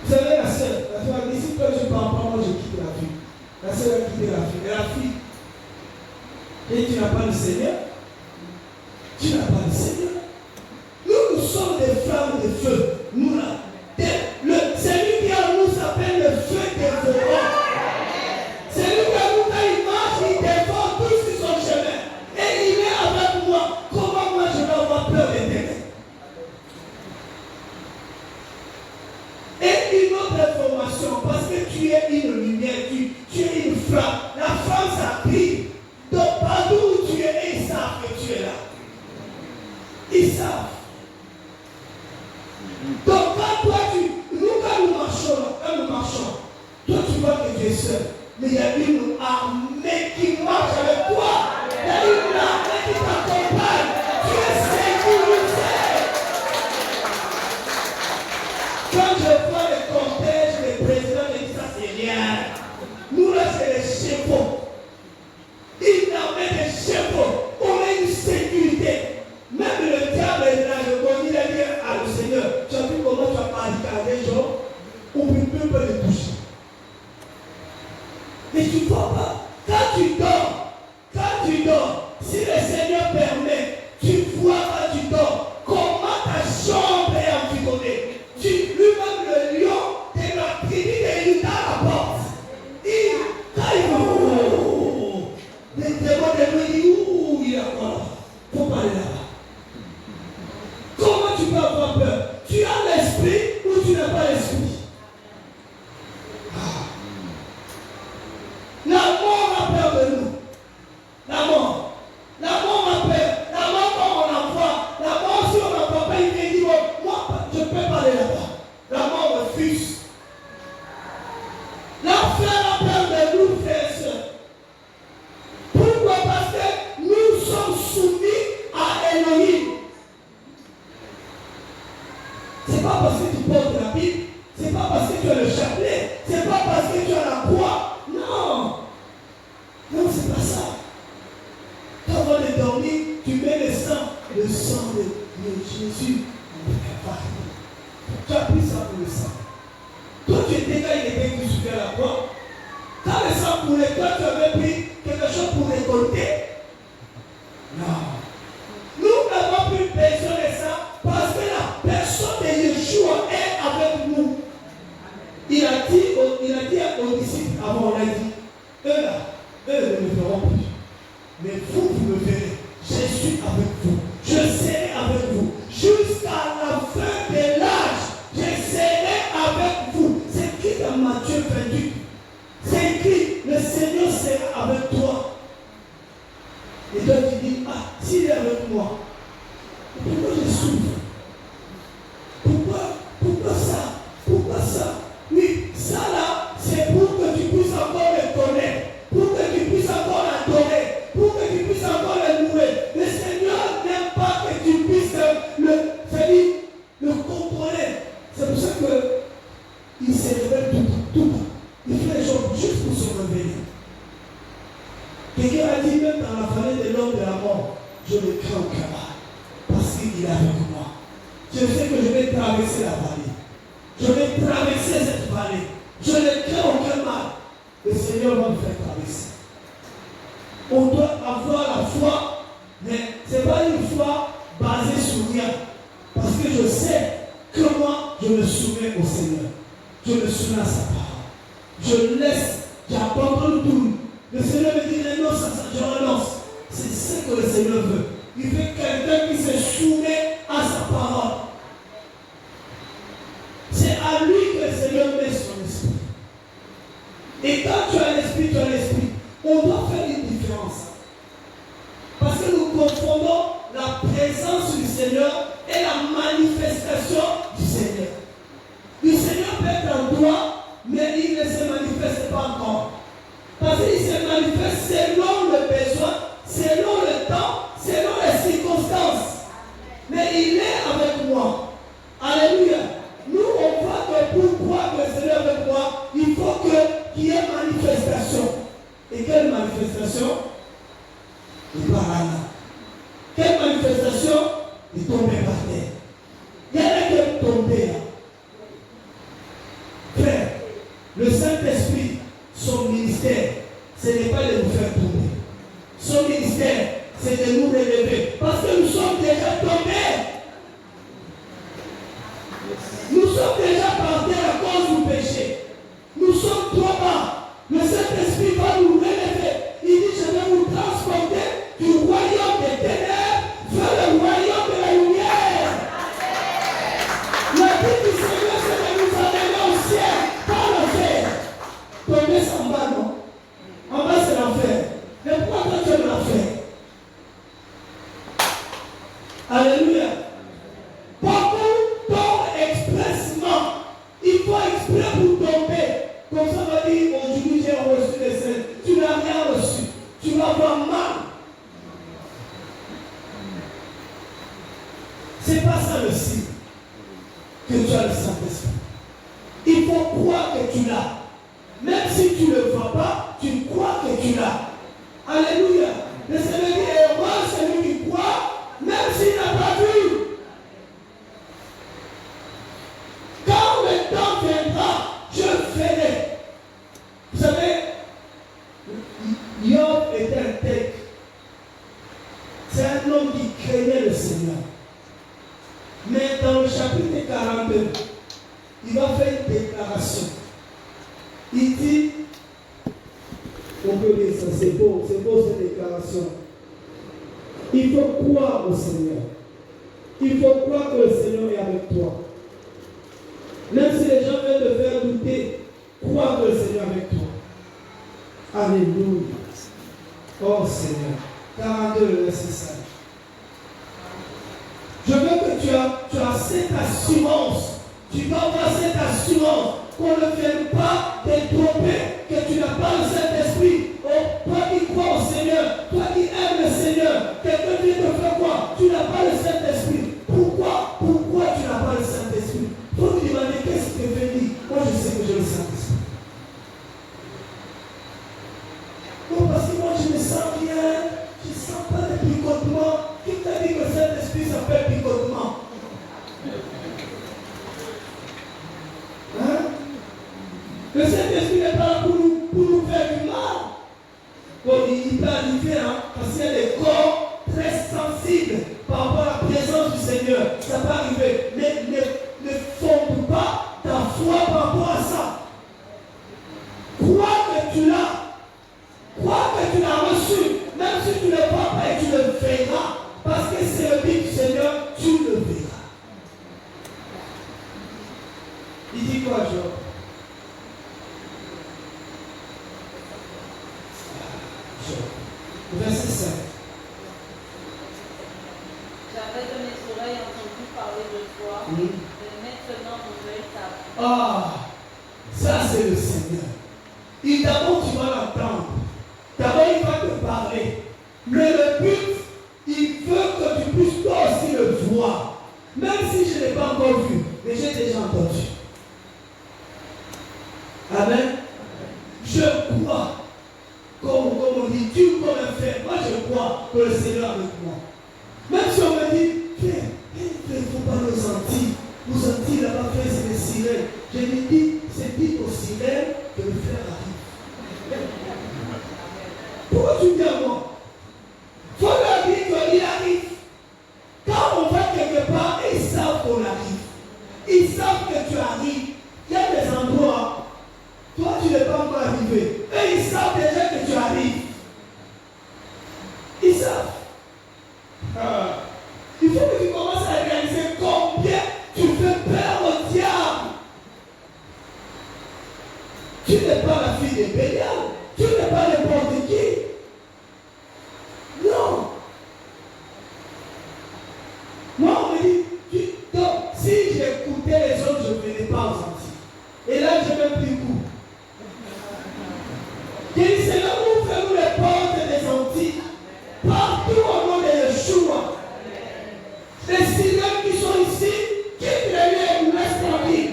Vous savez, la sœur a dit, si toi je ne parles pas, moi je quitte la vie. La sœur a quitté la vie. Elle a fui. Et tu n'as pas le Seigneur. Tu n'as pas le Seigneur. Nous sommes des flammes de feu. Nous là. Celui qui en nous s'appelle le feu dévorant. Celui qui en nous, quand il marche, il dévore tout sur son chemin. Et il est avec moi. Comment moi je vais avoir peur des ténèbres? Et une autre information, parce que tu es une lumière, tu es une flamme. La flamme, ça brille. Donc partout où tu es, ils savent que tu es là. Ils savent. Donc quand toi, quand nous marchons, toi tu vois que tu es seul. Mais il y a une armée qui marche avec toi. Il y a une armée qui t'accompagne. Tu es sécurisé. Quand je vois les cortèges, les présidents me disent ça c'est rien. Nous là c'est les chevaux. Une armée de chevaux. On a une sécurité. Même le diable est là, il a dit à le Seigneur, tu as vu comment tu as barricadé les gens, on ne peut pas les toucher. Mais tu ne vois pas, quand tu dors, si le Seigneur permet, tu vois quand tu dors, comment ta chambre est environnée. Lui-même le lion de la tribu de Juda à la porte. Les démons de lui disent, où il est encore là. Il faut pas aller là-bas. Comment tu peux avoir peur? Tu as l'esprit ou tu n'as pas l'esprit? La mort a peur de nous. La mort. La mort a peur. La mort quand on la voit. La mort si on ne voit pas, il me dit, moi je ne peux pas aller là-bas. La mort refuse. L'enfer a peur de nous, frères et sœurs. Pourquoi? Parce que nous sommes soumis à Elohim. C'est pas parce que tu portes la Bible, c'est pas parce que tu as le chapelet, c'est pas parce que tu as la croix. Non. Non, c'est pas ça. Avant de dormir, tu mets le sang de Jésus en Calvaire. Tu as pris ça pour le sang. Toi, tu étais quand il était crucifié à la croix. Quand le sang coulait, toi, tu avais pris quelque chose pour récolter. Non. Nous n'avons plus besoin de ça parce que la personne de Yeshua est avec nous. Il a dit aux disciples avant, on a dit, eux là, eux ne me feront plus. Mais vous, vous me verrez. Je suis avec vous. Je serai avec vous. Jusqu'à la fin de l'âge, je serai avec vous. C'est écrit dans Matthieu 28. C'est écrit, le Seigneur sera avec toi. qu'il est avec moi. Je sais que je vais traverser la vallée. Je vais traverser cette vallée. Je ne crains aucun mal. Le Seigneur va me faire traverser. On doit avoir la foi, mais ce n'est pas une foi basée sur rien. Parce que je sais que moi, je me soumets au Seigneur. Je me soumets à sa parole. Je laisse, j'abandonne tout. Le Seigneur me dit renonce à ça, je renonce. C'est ce que le Seigneur veut. Il veut quelqu'un qui se soumet à sa parole. C'est à lui que le Seigneur met son esprit. Et quand tu as l'esprit, tu as l'esprit. On doit faire une différence. Parce que nous confondons la présence du Seigneur et la manifestation du Seigneur. Le Seigneur peut être en toi, mais il ne se manifeste pas encore. Parce qu'il se manifeste selon le besoin, selon le temps, selon les circonstances. Mais il est avec moi. Alléluia. Nous, on voit que pour croire que le Seigneur est avec moi, il faut qu'il y ait manifestation. Et quelle manifestation? Il part là. Quelle manifestation? Il tombe par terre. Il y en a qui est tombé là. Frère, le Saint-Esprit, son ministère, ce n'est pas de nous faire tomber. Son ministère, c'est de nous relever. Parce que nous sommes déjà tombés. Nous sommes déjà par terre à cause du péché. Nous sommes trop bas. Le Saint-Esprit va nous relever. Il dit, je vais vous transporter du royaume des ténèbres vers le royaume de la lumière. Le but du Seigneur, c'est de nous amener au ciel, pas l'enfer. Tomber c'est en bas, non? En bas, c'est l'enfer. Mais pourquoi toi, tu es l'enfer? Alléluia. Beaucoup tombent expressement. Il faut exprès pour tomber. Comme ça, on va dire, aujourd'hui, j'ai reçu les saints. Tu n'as rien reçu. Tu vas avoir mal. C'est pas ça le signe que tu as le Saint-Esprit. Il faut croire que tu l'as. Même si tu ne le vois pas, tu crois que tu l'as. Alléluia. Le Seigneur dit, heureux celui qui croit, même s'il n'a pas vu. Quand le temps viendra, je ferai. Vous savez, Job était un tel. C'est un homme qui craignait le Seigneur. Mais dans le chapitre 42, il va faire une déclaration. Il dit, on peut lire ça, c'est beau cette déclaration. Il faut croire au Seigneur. Il faut croire que le Seigneur est avec toi. Même si les gens veulent te faire douter, crois que le Seigneur est avec toi. Alléluia. Oh Seigneur. 42, verset 5. Je veux que tu as cette assurance. Tu dois avoir cette assurance qu'on ne vienne pas te tromper, que tu n'as pas le Saint-Esprit. Oh, toi qui crois au Seigneur, toi qui aimes le Seigneur, quelqu'un vient te faire quoi? Tu n'as pas le Saint-Esprit. Pourquoi tu n'as pas le Saint-Esprit? Il faut me demander qu'est-ce que tu veux dire. Moi, je sais que j'ai le Saint-Esprit. Non, parce que moi, je me sens bien. Je ne sens pas de picotement. Qui t'a dit que le Saint-Esprit s'appelle picotement? Hein? Le Saint-Esprit n'est pas là pour nous faire du mal. Bon, il peut arriver, hein, parce qu'il y a des corps très sensibles par rapport à la présence du Seigneur. Ça peut arriver. Mais ne fonde pas ta foi par rapport à ça. Crois que tu l'as. Crois que tu l'as reçu. Même si tu ne le vois pas et tu le verras. Parce que c'est le but du Seigneur, tu le verras. Il dit quoi, Job? Verset 5. J'avais de mes oreilles entendu parler de toi, mais maintenant mon œil t'a vu. Ah, ça c'est le Seigneur. Et d'abord tu vas l'entendre. D'abord il va te parler. Mais le but, il veut que tu puisses toi aussi le voir. Même si je ne l'ai pas encore vu, mais j'ai déjà entendu. Amen. Je crois. Comme on dit, comme un frère. Moi je crois que le Seigneur est avec moi. Même si on me dit, frère, Je lui dis, c'est dit au sirène que le frère arrive. Pourquoi tu dis à moi? Il faut leur dire qu'il arrive. Quand on va quelque part, ils savent qu'on arrive. Ils savent que tu arrives. Il y a des endroits, toi tu n'es pas encore arrivé. Eux ils savent déjà que tu arrives. Ils savent. Il faut que tu commences à réaliser combien tu fais peur au diable. Tu n'es pas la fille de Bélial. Tu n'es pas n'importe qui. Non. Moi, on me dit, donc, si j'écoutais les autres, je ne venais pas aux Antilles. Et là, j'ai même pris coup. J'ai dit, Seigneur, ouvrez-nous les portes des Antilles. Partout au nom de Yeshua. Les Syriens qui sont ici, quitte les lieux et nous laissent tranquille.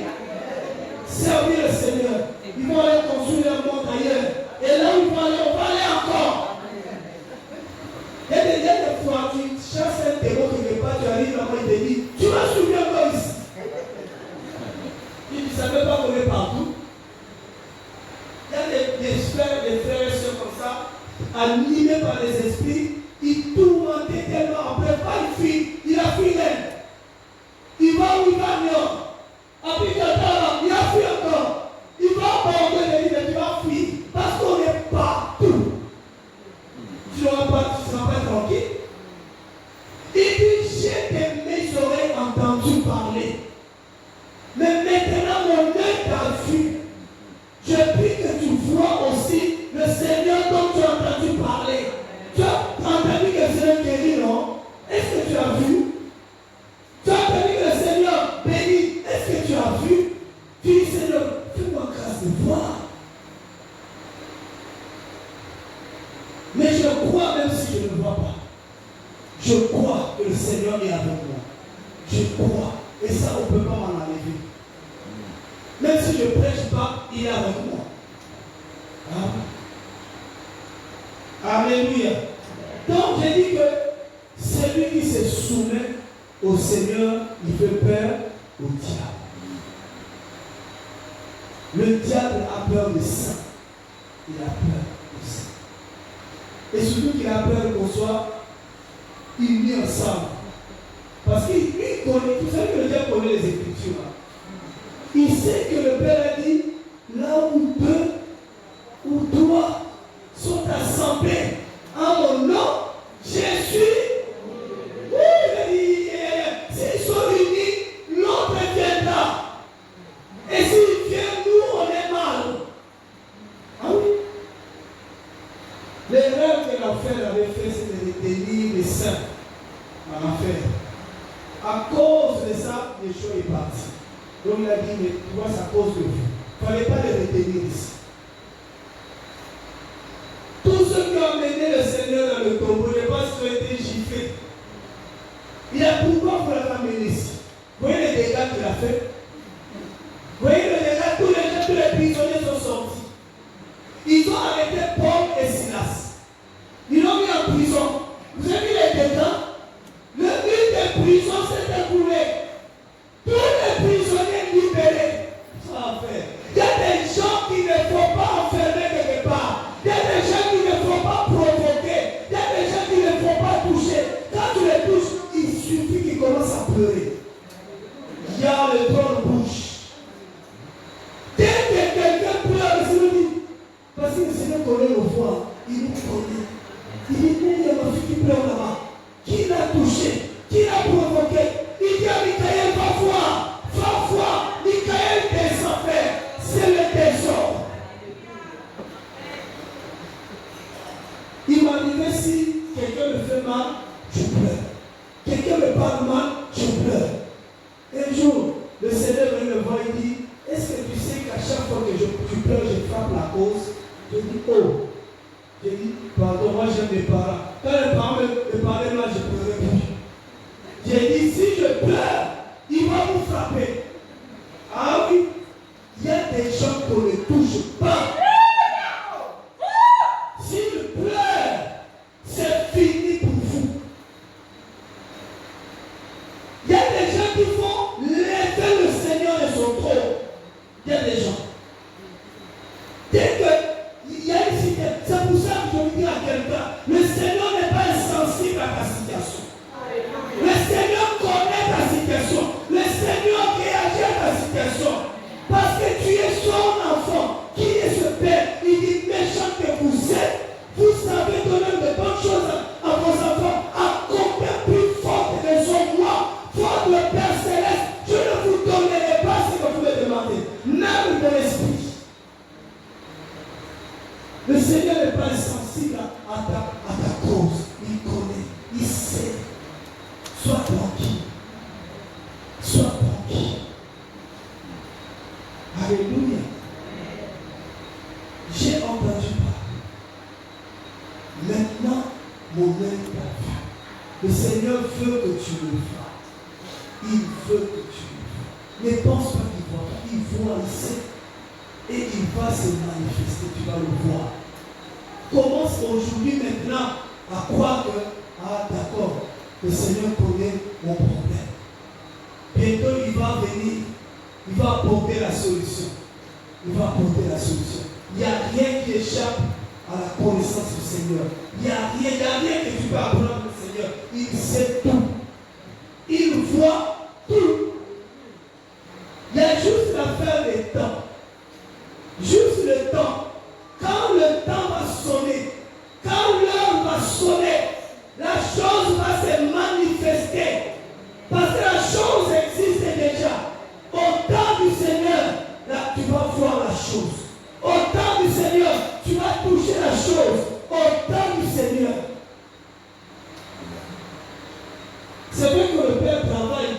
Servir le Seigneur. Ils vont aller construire un monde ailleurs. Et là où ils vont aller, on va aller encore. Il y a des fois, tu chasses un démon quelque part, tu arrives là-bas, il te dit, tu m'as soumis encore ici. Il ne savait pas qu'on est partout. Il y a des frères et sœurs comme ça, animés par les esprits, ils tourmentaient tellement, après pas une fille, il a fui elle. Il va où il va mieux. Après il a fui encore. Il va abandonner, mais tu vas fuir parce qu'on est partout. Tu ne seras pas tranquille. Il dit, j'ai mes oreilles entendu parler. Mais maintenant, mon œil t'a vu. Je prie que tu vois aussi le Seigneur dont tu as entendu parler. Tu as entendu que le Seigneur guérit, non? Est-ce que tu as vu? Tu as entendu que le Seigneur bénit. Est-ce que tu as vu? Tu dis, Seigneur, fais-moi grâce de voir. Mais je crois même si je ne vois pas. Je crois que le Seigneur est avec moi. Je crois. Et ça, on ne peut pas m'en enlever. Même si je ne prêche pas, il est avec moi. Alléluia. Donc, j'ai dit que celui qui se soumet au Seigneur, il fait peur au diable. Le diable a peur de ça. Il a peur de ça. Et surtout qu'il a peur qu'on soit unis ensemble. Parce qu'il connaît, vous savez que le diable connaît les Écritures. Hein? Il sait que le Père a dit, là où deux ou trois sont assemblés en mon nom, je suis. Oui, il dit, s'ils sont unis, l'autre viendra. Et s'il vient, nous, on est mal. Ah oui. L'erreur que l'enfer avait fait, c'est de retenir les saints en enfer. À cause de ça, Yeshua est parti. Donc il a dit, mais tu vois, c'est à cause de vous. Il ne fallait pas les retenir ici. Tous ceux qui ont mené le Seigneur dans le tombeau, je pense qu'ils ont été giflés. Il a pourquoi vous l'avez amené ici? Vous voyez les dégâts qu'il a fait? Vous voyez les dégâts, tous les prisonniers sont sortis. Ils ont arrêté Paul et Silas. Ils l'ont mis en prison. Vous avez vu les dégâts? Le mur de prison s'est écoulé. Tous les prisonniers libérés. Ça va faire. Il y a des gens qui ne faut pas enfermer quelque part. Il y a des gens qui ne faut pas provoquer. Il y a des gens qui ne faut pas toucher. Quand tu les touches, il suffit qu'ils commencent à pleurer. Il y a le trône bouche. Dès que quelqu'un pleure, il se dit, parce que le Seigneur connaît nos voix, il nous connaît. Il dit, il y a ma fille qui pleure là-bas. Qui l'a touché? Qui l'a provoqué? Il dit à Michael, va voir, Michael des enfers, c'est le désordre. Il m'a dit, si quelqu'un me fait mal, je pleure. Quelqu'un me parle mal, je pleure. Un jour, le Seigneur me voit et dit, est-ce que tu sais qu'à chaque fois que tu pleures, je frappe la cause? Je dis, oh. J'ai dit, pardon, moi j'aime mes parents. Quand les parents me parlaient mal, je pleurais plus. J'ai dit, si je pleure, il va vous frapper. Ah oui, il y a des gens qu'on ne touche pas. S'il pleure, c'est fini pour vous. Il y a des gens qui font lever le Seigneur de son trône. Alléluia. J'ai entendu parler. Maintenant, mon œil t'a vu. Le Seigneur veut que tu le fasses. Il veut que tu le fasses. Ne pense pas qu'il voit pas. Il voit ici. Et il va se manifester. Tu vas le voir. Commence aujourd'hui maintenant à croire que, ah d'accord, le Seigneur connaît mon problème. Bientôt il va venir, il va apporter la solution. Il va apporter la solution. Il n'y a rien qui échappe à la connaissance du Seigneur. Il n'y a rien que tu peux apprendre du Seigneur. Il sait tout. Il voit tout. Il y a juste l'affaire des temps. Juste le temps. Quand le temps va sonner, quand l'heure va sonner, la chose va se manifester. Parce que la chose existe déjà. Au temps du Seigneur, là, tu vas voir la chose. Au temps du Seigneur, tu vas toucher la chose. Au temps du Seigneur. C'est vrai que le Père travaille,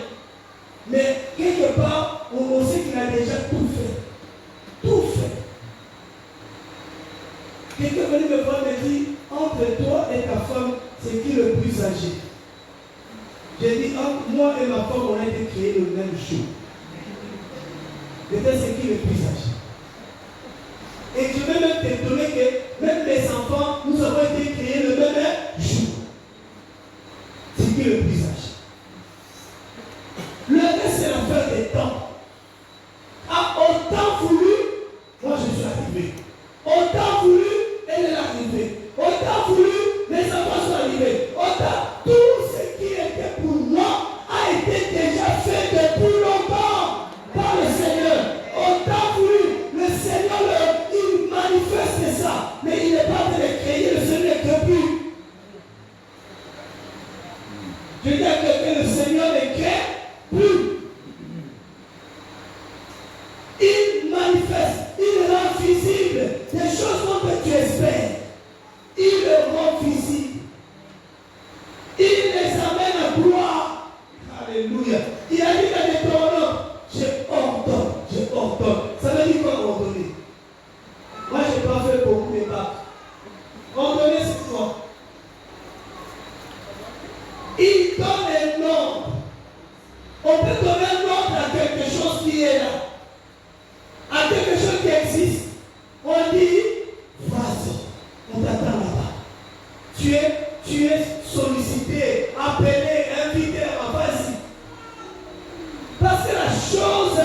mais quelque part, on sait qu'il a déjà tout fait. Tout fait. Quelqu'un est venu me voir et me dit, entre toi et ta femme, c'est qui le plus âgé? J'ai dit, entre moi et ma femme, on a été créés le même jour. Peut-être c'est qui le plus âgé? Et je vais même t'étonner que même mes enfants, nous avons été créés le même jour. C'est qui le plus âgé? Le reste, c'est l'affaire des temps. À autant voulu, moi je suis arrivé. Autant voulu, elle est arrivée. Autant voulu, mes enfants sont arrivés. Autant, tout ce qui était pour moi a été déjà fait depuis longtemps par le Seigneur. Autant voulu, le Seigneur, il manifeste ça. Mais il n'est pas en train de créer le Seigneur depuis. Je dis à quelqu'un, le Seigneur ne crée plus. Il manifeste, il rend visible des choses dont tu espères. Il le rend visible. Il les amène à gloire. Alléluia. Il a dit dans Deutéronome, je ordonne. Ça veut dire quoi ordonner? Moi, je n'ai pas fait beaucoup de bacs. Ordonner, c'est quoi? Il donne un ordre. On peut donner un ordre à quelque chose qui est là. À quelque chose qui existe. On dit, vas-y, on t'attend là-bas. Tu es sollicité, appelé, invité là-bas, vas-y. Parce que la chose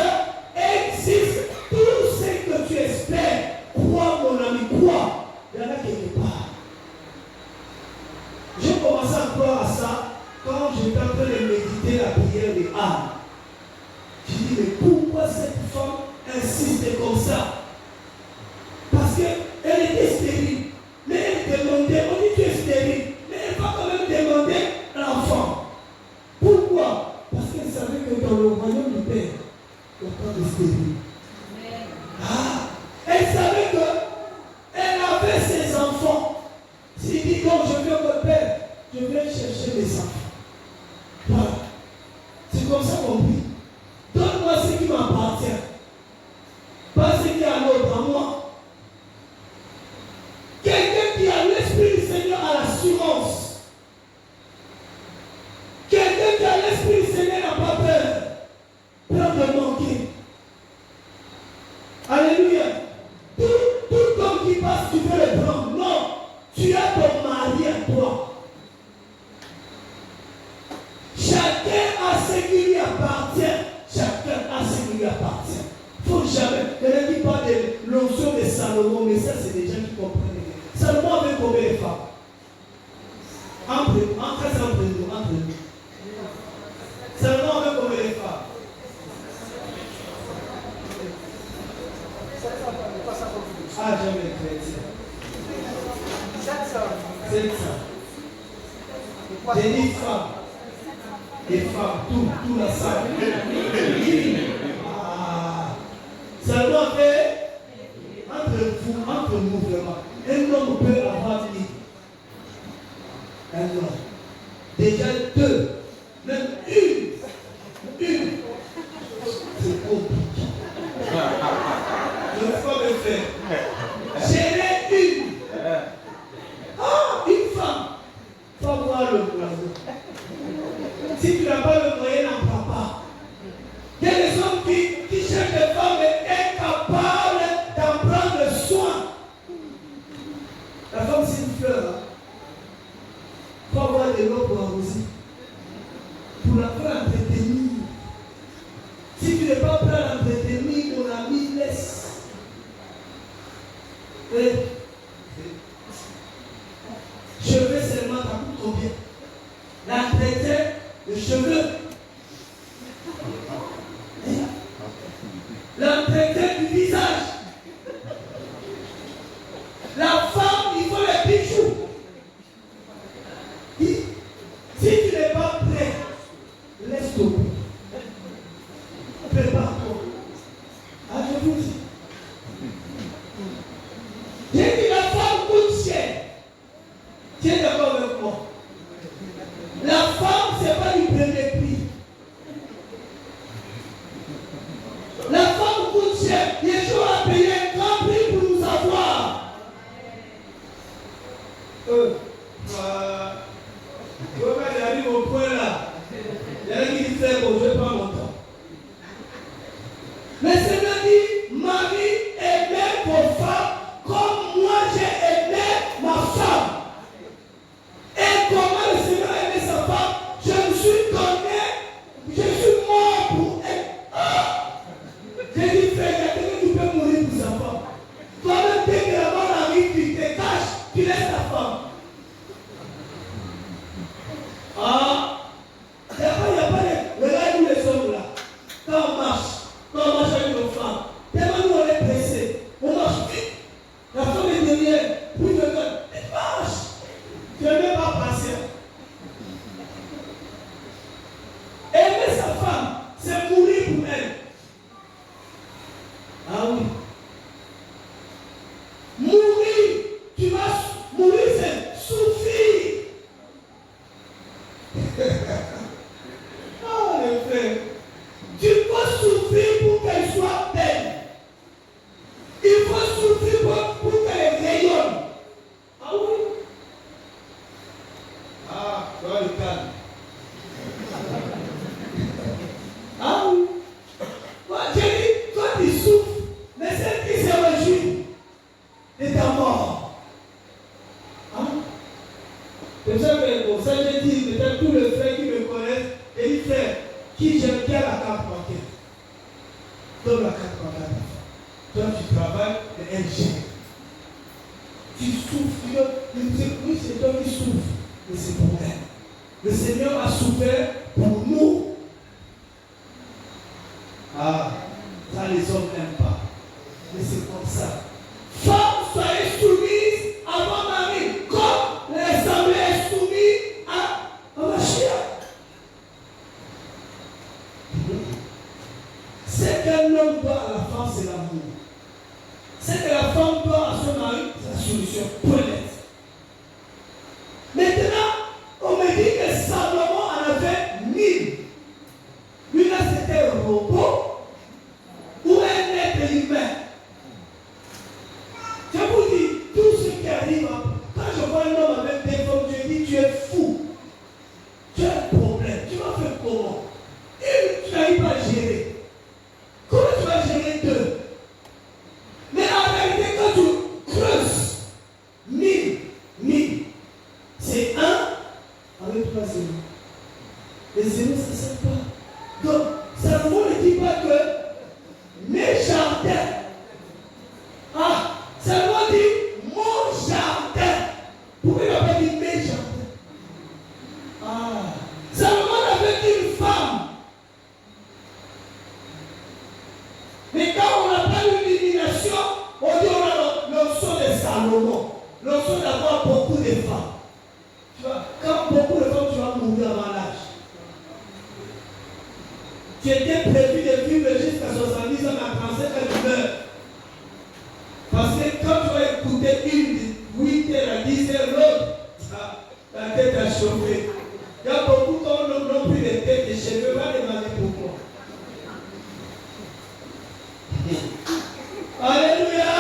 existe. Tout ce que tu espères, crois mon ami, crois. Il y en a quelque part. J'ai commencé à croire à ça quand j'étais en train de méditer la prière de Anne. J'ai dit, mais pourquoi cette femme insiste comme ça? Parce qu'elle était stérile. Mais elle demandait, on dit tu es stérile. Mais elle va quand même demander l'enfant. Pourquoi? Parce qu'elle savait que dans le royaume du Père, il n'y a pas de stérile. Ah, elle savait qu'elle avait ses enfants. S'il dit donc je viens au Père, je viens chercher mes enfants. Voilà. C'est comme ça qu'on prie. Donne-moi ce qui m'appartient. Pas ce qui est à l'autre, à moi. Quelqu'un qui a l'esprit du Seigneur a l'assurance. Quelqu'un qui a l'esprit du Seigneur n'a pas peur. Peur de manquer. Alléluia. Tout homme qui passe, tu veux le prendre. Non. Tu as ton mari à toi. Chacun a ce qui lui appartient. Chacun a ce qui lui appartient. Il ne faut jamais. Il y en a qui parlent de l'onction de Salomon, mais ça, c'est des gens qui comprennent. Salomon avait combien de femmes? Entre nous. Salomon avait combien de femmes? Ah, jamais chrétien. 700. J'ai dit femmes. Les femmes, tout la salle. Ah. Salomon fait entre nous vraiment. Un homme peut avoir dit. Un homme. Déjà deux. Même une. C'est compliqué. l'enfant l'entretenir. Si tu n'es pas prêt à l'entretenir, mon ami, laisse. Cheveux seulement, ça coûte combien? L'entretien de cheveux. L'entretien du visage. La femme, il faut les bijoux. Si tu n'es pas prêt, laisse tomber. Prépare-toi. Ah, je vous dis. J'ai dit la femme coûte cher. Tu es d'accord avec moi? La femme, ce n'est pas du premier prix. La femme coûte cher. Yeshua a payé un grand prix pour nous avoir. J'arrive au point là. Il y a qui dit bon, je ne vais pas mon temps. Mais Seigneur dit, Marie, aimez vos femmes comme moi j'ai aimé ma femme. Et comment le Seigneur a aimé sa femme? Je me suis donné, je suis mort pour elle. Ah! J'ai dit, frère, il y a quelqu'un qui peut mourir pour sa femme. Toi-même, dès que la mort arrive, tu te caches, tu laisses ta femme. Ah! Il n'y a pas de. Regarde où les hommes là. Quand on marche avec nos femmes, tellement nous on est pressés, on marche vite. La femme est derrière, puis le gars, il marche. Tu n'es même pas patient. Aimer sa femme, c'est mourir pour elle. Ah oui. Mourir, tu vas mourir, c'est souffrir. Oh les frères, tu peux souffrir pour qu'elle soit belle. Il faut souffrir pour qu'elle rayonne. Ah oui. Ah, toi le calme. Ah oui. Moi j'ai dit, toi tu souffres, mais celle qui se réjouit est ta mort. Hein? C'est ça que pour ça j'ai dit, peut-être tous les frères qui me connaissent, et dit frère, qui j'aime bien la carte bancaire. Donne la carte bancaire. Toi tu travailles et elle gère. Tu souffres, oui c'est toi qui souffres, mais c'est pour elle. Le Seigneur a souffert pour nous. Ah, ça les hommes n'aiment pas. Mais c'est comme ça. Femmes, soyez soumises à vos maris, comme l'Assemblée est soumise à Mashiach. Ce qu'un homme doit à la femme, c'est l'amour. Ce que la femme doit à son mari, c'est la solution. Point net. Maintenant, on me dit que Salomon en avait 1000. Lui là, c'était un robot ou un être humain. Je vous dis, tout ce qui arrive, quand je vois un homme avec des femmes, je dis, tu es fou. Tu as un problème. Tu vas faire comment? Et tu n'arrives pas à gérer. Comment tu vas gérer deux? Mais en réalité, quand tu creuses 1000, c'est 1 avec 3 zéros. Les zéros, ça ne sert pas. Donc, Salomon ne dit pas que mes jardins. Ah, Salomon dit mon jardin. Pourquoi il n'a pas dit mes jardins? Ah, Salomon avait dit une femme. Mais quand on n'a pas l'illumination, on dit on a l'option de Salomon, l'option d'avoir beaucoup de femmes. Tu vois, quand beaucoup de femmes, tu vas mourir avant l'âge. Tu étais prévu de vivre jusqu'à 70 ans, à 35 ans, tu meurs. Parce que quand tu vas écouter une de 8 heures à 10 heures, l'autre, ta tête a chauffé. Il y a beaucoup qui n'ont plus de tête et cheveux, va demander pourquoi. Alléluia.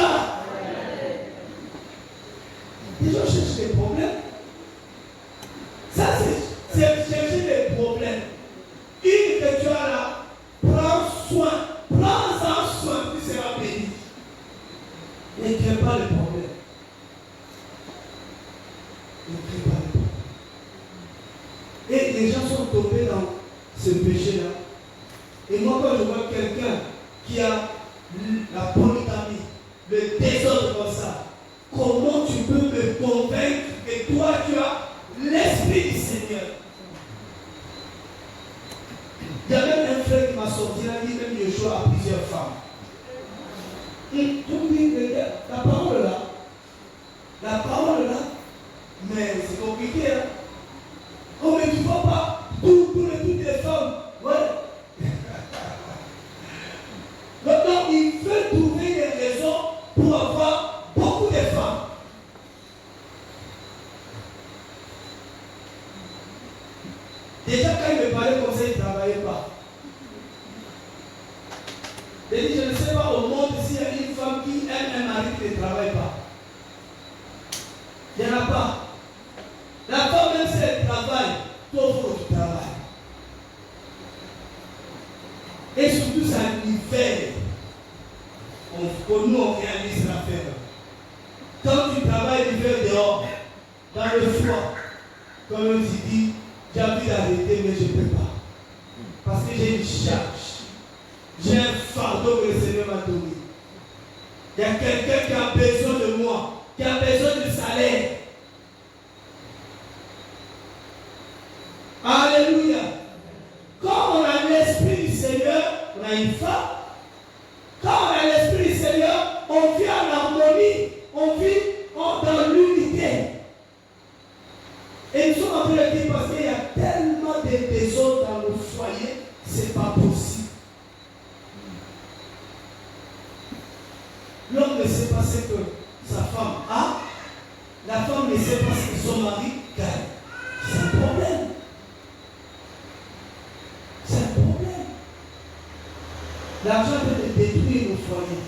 Les gens cherchent des problèmes. Ça, c'est chercher des problèmes. Une que tu as là, prends-en soin, tu seras béni. ce péché-là. Et moi, quand je vois quelqu'un qui a la polygamie, le désordre comme ça, comment tu peux me convaincre que toi, tu as l'Esprit du Seigneur? Il y a même un frère qui m'a sorti, il a dit même Yeshua a plusieurs femmes. Et tout dit, la parole là, mais c'est compliqué, hein? Oh, mais tu ne vois pas toutes les femmes. Ouais. Maintenant, il veut trouver des raisons pour avoir beaucoup de femmes. Déjà, quand il me parlait comme ça, il ne travaillait pas. Il dit, je ne sais pas au monde s'il y a une femme qui aime un mari qui ne travaille pas. Il n'y en a pas. La femme, même si elle travaille, toi, il faut que tu travailles. Et surtout, c'est un hiver. Nous, on réalise l'affaire. Quand tu travailles l'hiver dehors, dans le froid, comme on se dit, j'ai envie d'arrêter, mais je ne peux pas. Parce que j'ai une charge. J'ai un fardeau que le Seigneur m'a donné. Il y a quelqu'un qui a besoin de moi, qui a besoin de salaire. Alléluia. Quand on a l'Esprit du Seigneur, on a une femme. Quand on a l'Esprit du Seigneur, on vit en harmonie, on vit dans l'unité. Et nous sommes en train de dire parce qu'il y a tellement de désordre dans nos foyers, c'est pas possible. L'homme ne sait pas ce que sa femme a, la femme ne sait pas ce que son mari gagne. C'est un problème. C'est un problème. L'argent peut détruire nos foyers.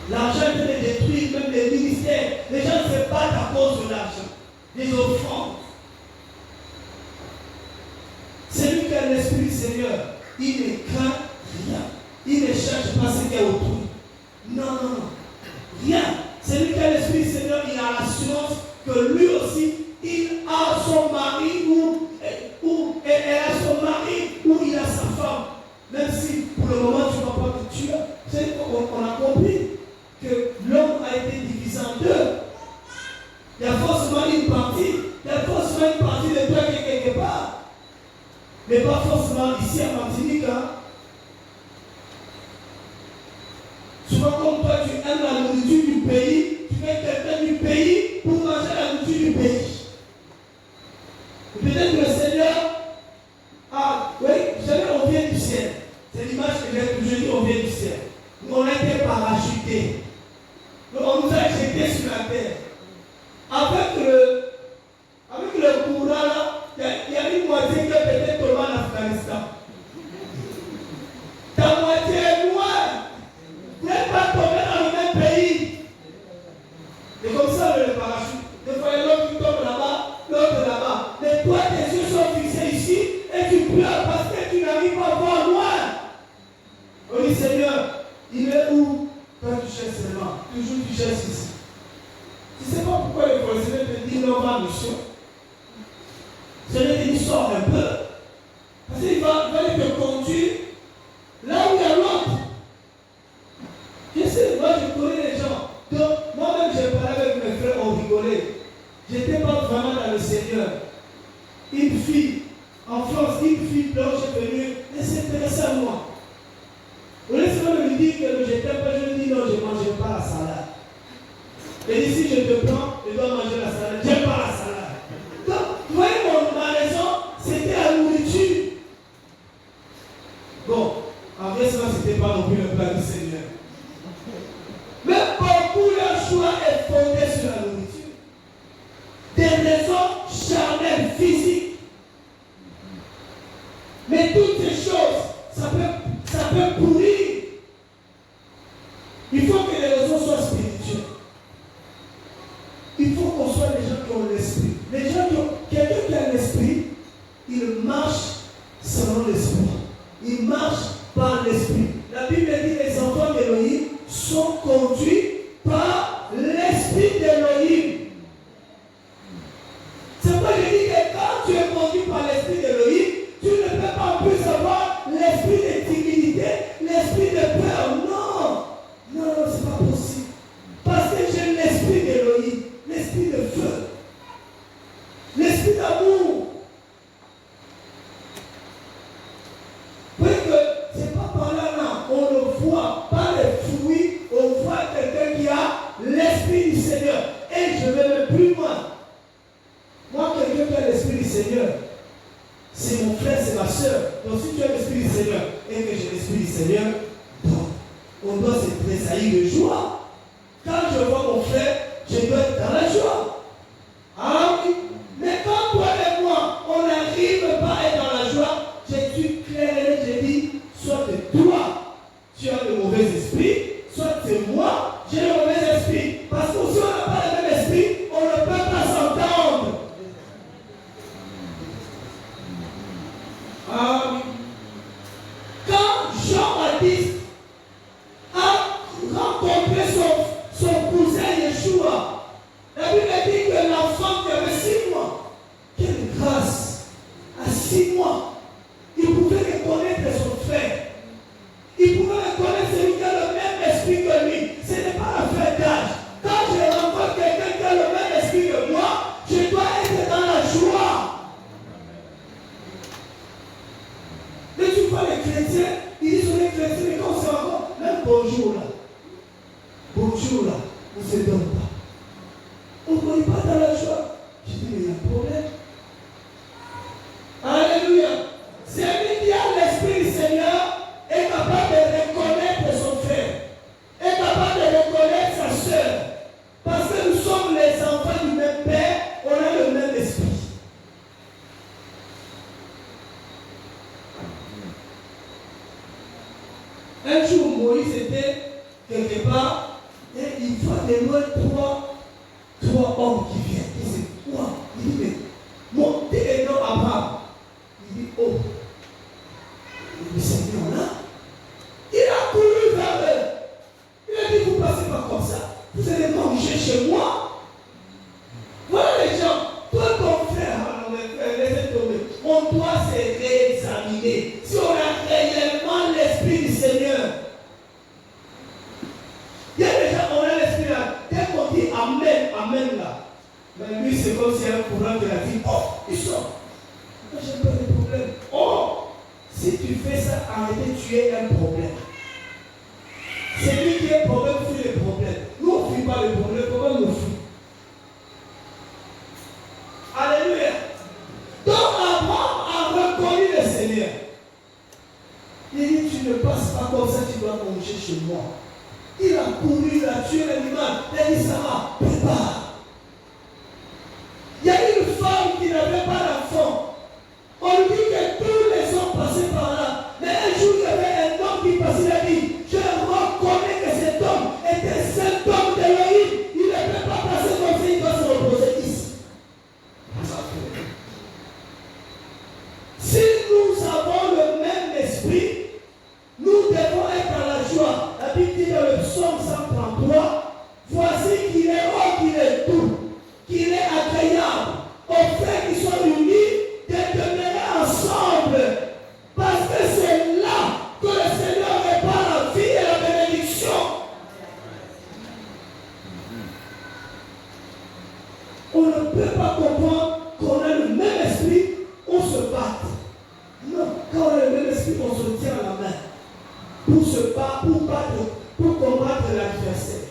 L'argent peut détruire même les ministères. Les gens ne se battent à cause de l'argent. Les offrandes. Celui qui a l'Esprit du Seigneur, il ne craint rien. Il ne cherche pas ce qu'il y a autour. Non. Rien. Celui qui a l'Esprit du Seigneur, il a l'assurance que lui aussi, il a son mari ou elle a son mari ou il a sa femme. Même si pour le moment tu ne vois pas que tu as. On a compris que l'homme a été divisé en deux. Il y a forcément une partie. Il y a forcément une partie de toi qui est quelque part. Mais pas forcément ici à Martinique. Hein? Souvent comme toi tu aimes la nourriture du pays, tu fais quelqu'un du pays pour manger la nourriture du pays. Peut-être que le Seigneur, oui, jamais on vient du ciel. C'est l'image que j'ai toujours dit, on vient du ciel. On a été parachutés. On nous a jetés sur la terre. Avec le courant là, il y a une moitié qui est peut-être tombée en Afghanistan. Ta moitié est loin. Vous n'êtes pas tombé dans le même pays. Et comme ça, le parachute. Des fois, il y a l'autre qui tombe là-bas, l'autre là-bas. Mais toi, tes yeux sont fixés ici et tu pleures parce que tu n'arrives pas à voir loin. On dit, Seigneur, il est où? Toi, tu cherches seulement. Toujours, tu cherches ici. Tu ne sais pas pourquoi le Seigneur te dit non, va mission. Le Seigneur te dit sors un peu. Parce qu'il va te conduire là où il y a l'autre. Je sais, moi je connais les gens. Donc, moi-même j'ai parlé avec mes frères, on rigolait. Je n'étais pas vraiment dans le Seigneur. Une fille, en France, une fille blanche est venue et s'est intéressée à moi. Au lieu de me dire que je n'étais pas, je lui dis non, je ne mangerai pas la salade. Et ici, je te prends, je dois manger la salade. Je n'aime pas la salade. Donc, vous voyez, ma raison, c'était la nourriture. Bon, en vrai, ça, ce n'était pas non plus le plan du Seigneur. Mais beaucoup leur choix est fondé sur la nourriture. Des raisons charnelles, physiques. Mais toutes ces choses, ça peut pourrir. Il faut que les raisons soient spirituelles. Il faut qu'on soit des gens qui ont l'esprit. Les gens qui ont, quelqu'un qui a l'esprit, il marche selon l'esprit. Il marche par l'esprit. La Bible dit que les enfants d'Élohim sont conduits par l'esprit d'Élohim. C'est pourquoi je dis que quand tu es conduit par l'esprit d'Élohim, tu ne peux pas Seigneur. Et je vais même plus loin. Moi, quelqu'un qui a l'Esprit du Seigneur, c'est mon frère, c'est ma soeur. Donc si tu as l'Esprit du Seigneur et que j'ai l'Esprit du Seigneur, donc on doit se tressaillir de joie. Quand je vois mon frère, je dois être dans la joie. Ah oui. Mais quand toi et moi, on n'arrive pas à être dans la joie, j'ai dû clair et j'ai dit, soit toi, tu as le mauvais esprit, soit c'est moi, j'ai le mauvais esprit. Parce que si on n'a pas le même esprit, on ne peut pas s'entendre. Ah oui. Quand Jean-Baptiste a rencontré son cousin Yeshua, la Bible dit que l'enfant qui avait 6 mois, quelle grâce, à 6 mois, il pouvait reconnaître son frère. Il pouvait reconnaître celui qui a le même esprit que lui. Ce n'est pas l'affaire d'âge. Quand je rencontre quelqu'un qui a le même esprit que moi, je dois être dans la joie. Mais tu vois les chrétiens, ils disent on est chrétiens, mais quand on se rencontre, même bonjour là, on ne se donne pas. On ne est pas dans la joie. Je dis, mais il y a un problème. Alléluia. Celui qui a l'Esprit du Seigneur est capable de reconnaître son frère, est capable de reconnaître sa soeur. Parce que nous sommes les enfants du même Père, on a le même esprit. Un jour, Moïse était quelque part et il voit de loin trois hommes qui viennent. Il dit, quoi? Il dit, mais montez et non Abraham. Il dit, oh, le Seigneur là, il a couru vers eux. Il a dit, vous passez pas comme ça. Vous allez manger chez moi. Voilà les gens. Toi, ton frère, laissez tomber. On doit se réexaminer. Si on a réellement l'Esprit du Seigneur. Il y a des gens, on a l'Esprit là. Dès qu'on dit Amen, Amen là. Mais lui, c'est comme si un courant de la vie. Oh, il sort. Moi, j'ai pas de problème. Oh, si tu fais ça, arrêtez, tu es un problème. C'est lui qui est un problème, fuit le problème. Nous, on ne fuit pas le problème nous fuit. Alléluia. Donc, Abraham a reconnu le Seigneur. Il dit, tu ne passes pas comme ça, tu dois manger chez moi. Il a couru, il a tué l'animal. Il a dit, Sarah, prépare. Il y a une femme qui n'avait pas d'enfant. On lui dit que tous les hommes passaient par là. Mais un jour, il y avait un homme qui passait, il a dit, je reconnais que cet homme était un seul homme d'Élohim. Il ne peut pas passer comme ça, il doit se reposer ici. Si nous avons le même esprit, nous devons être dans la joie. La Bible dit dans le psaume 133, voici qu'il est haut, qu'il est doux, qu'il est agréable aux frères qui sont unis de demeurer ensemble. Parce que c'est là que le Seigneur répand la vie et la bénédiction. On ne peut pas comprendre qu'on a le même esprit, on se bat. Non, quand on a le même esprit, on se tient la main pour se battre, pour combattre l'adversaire.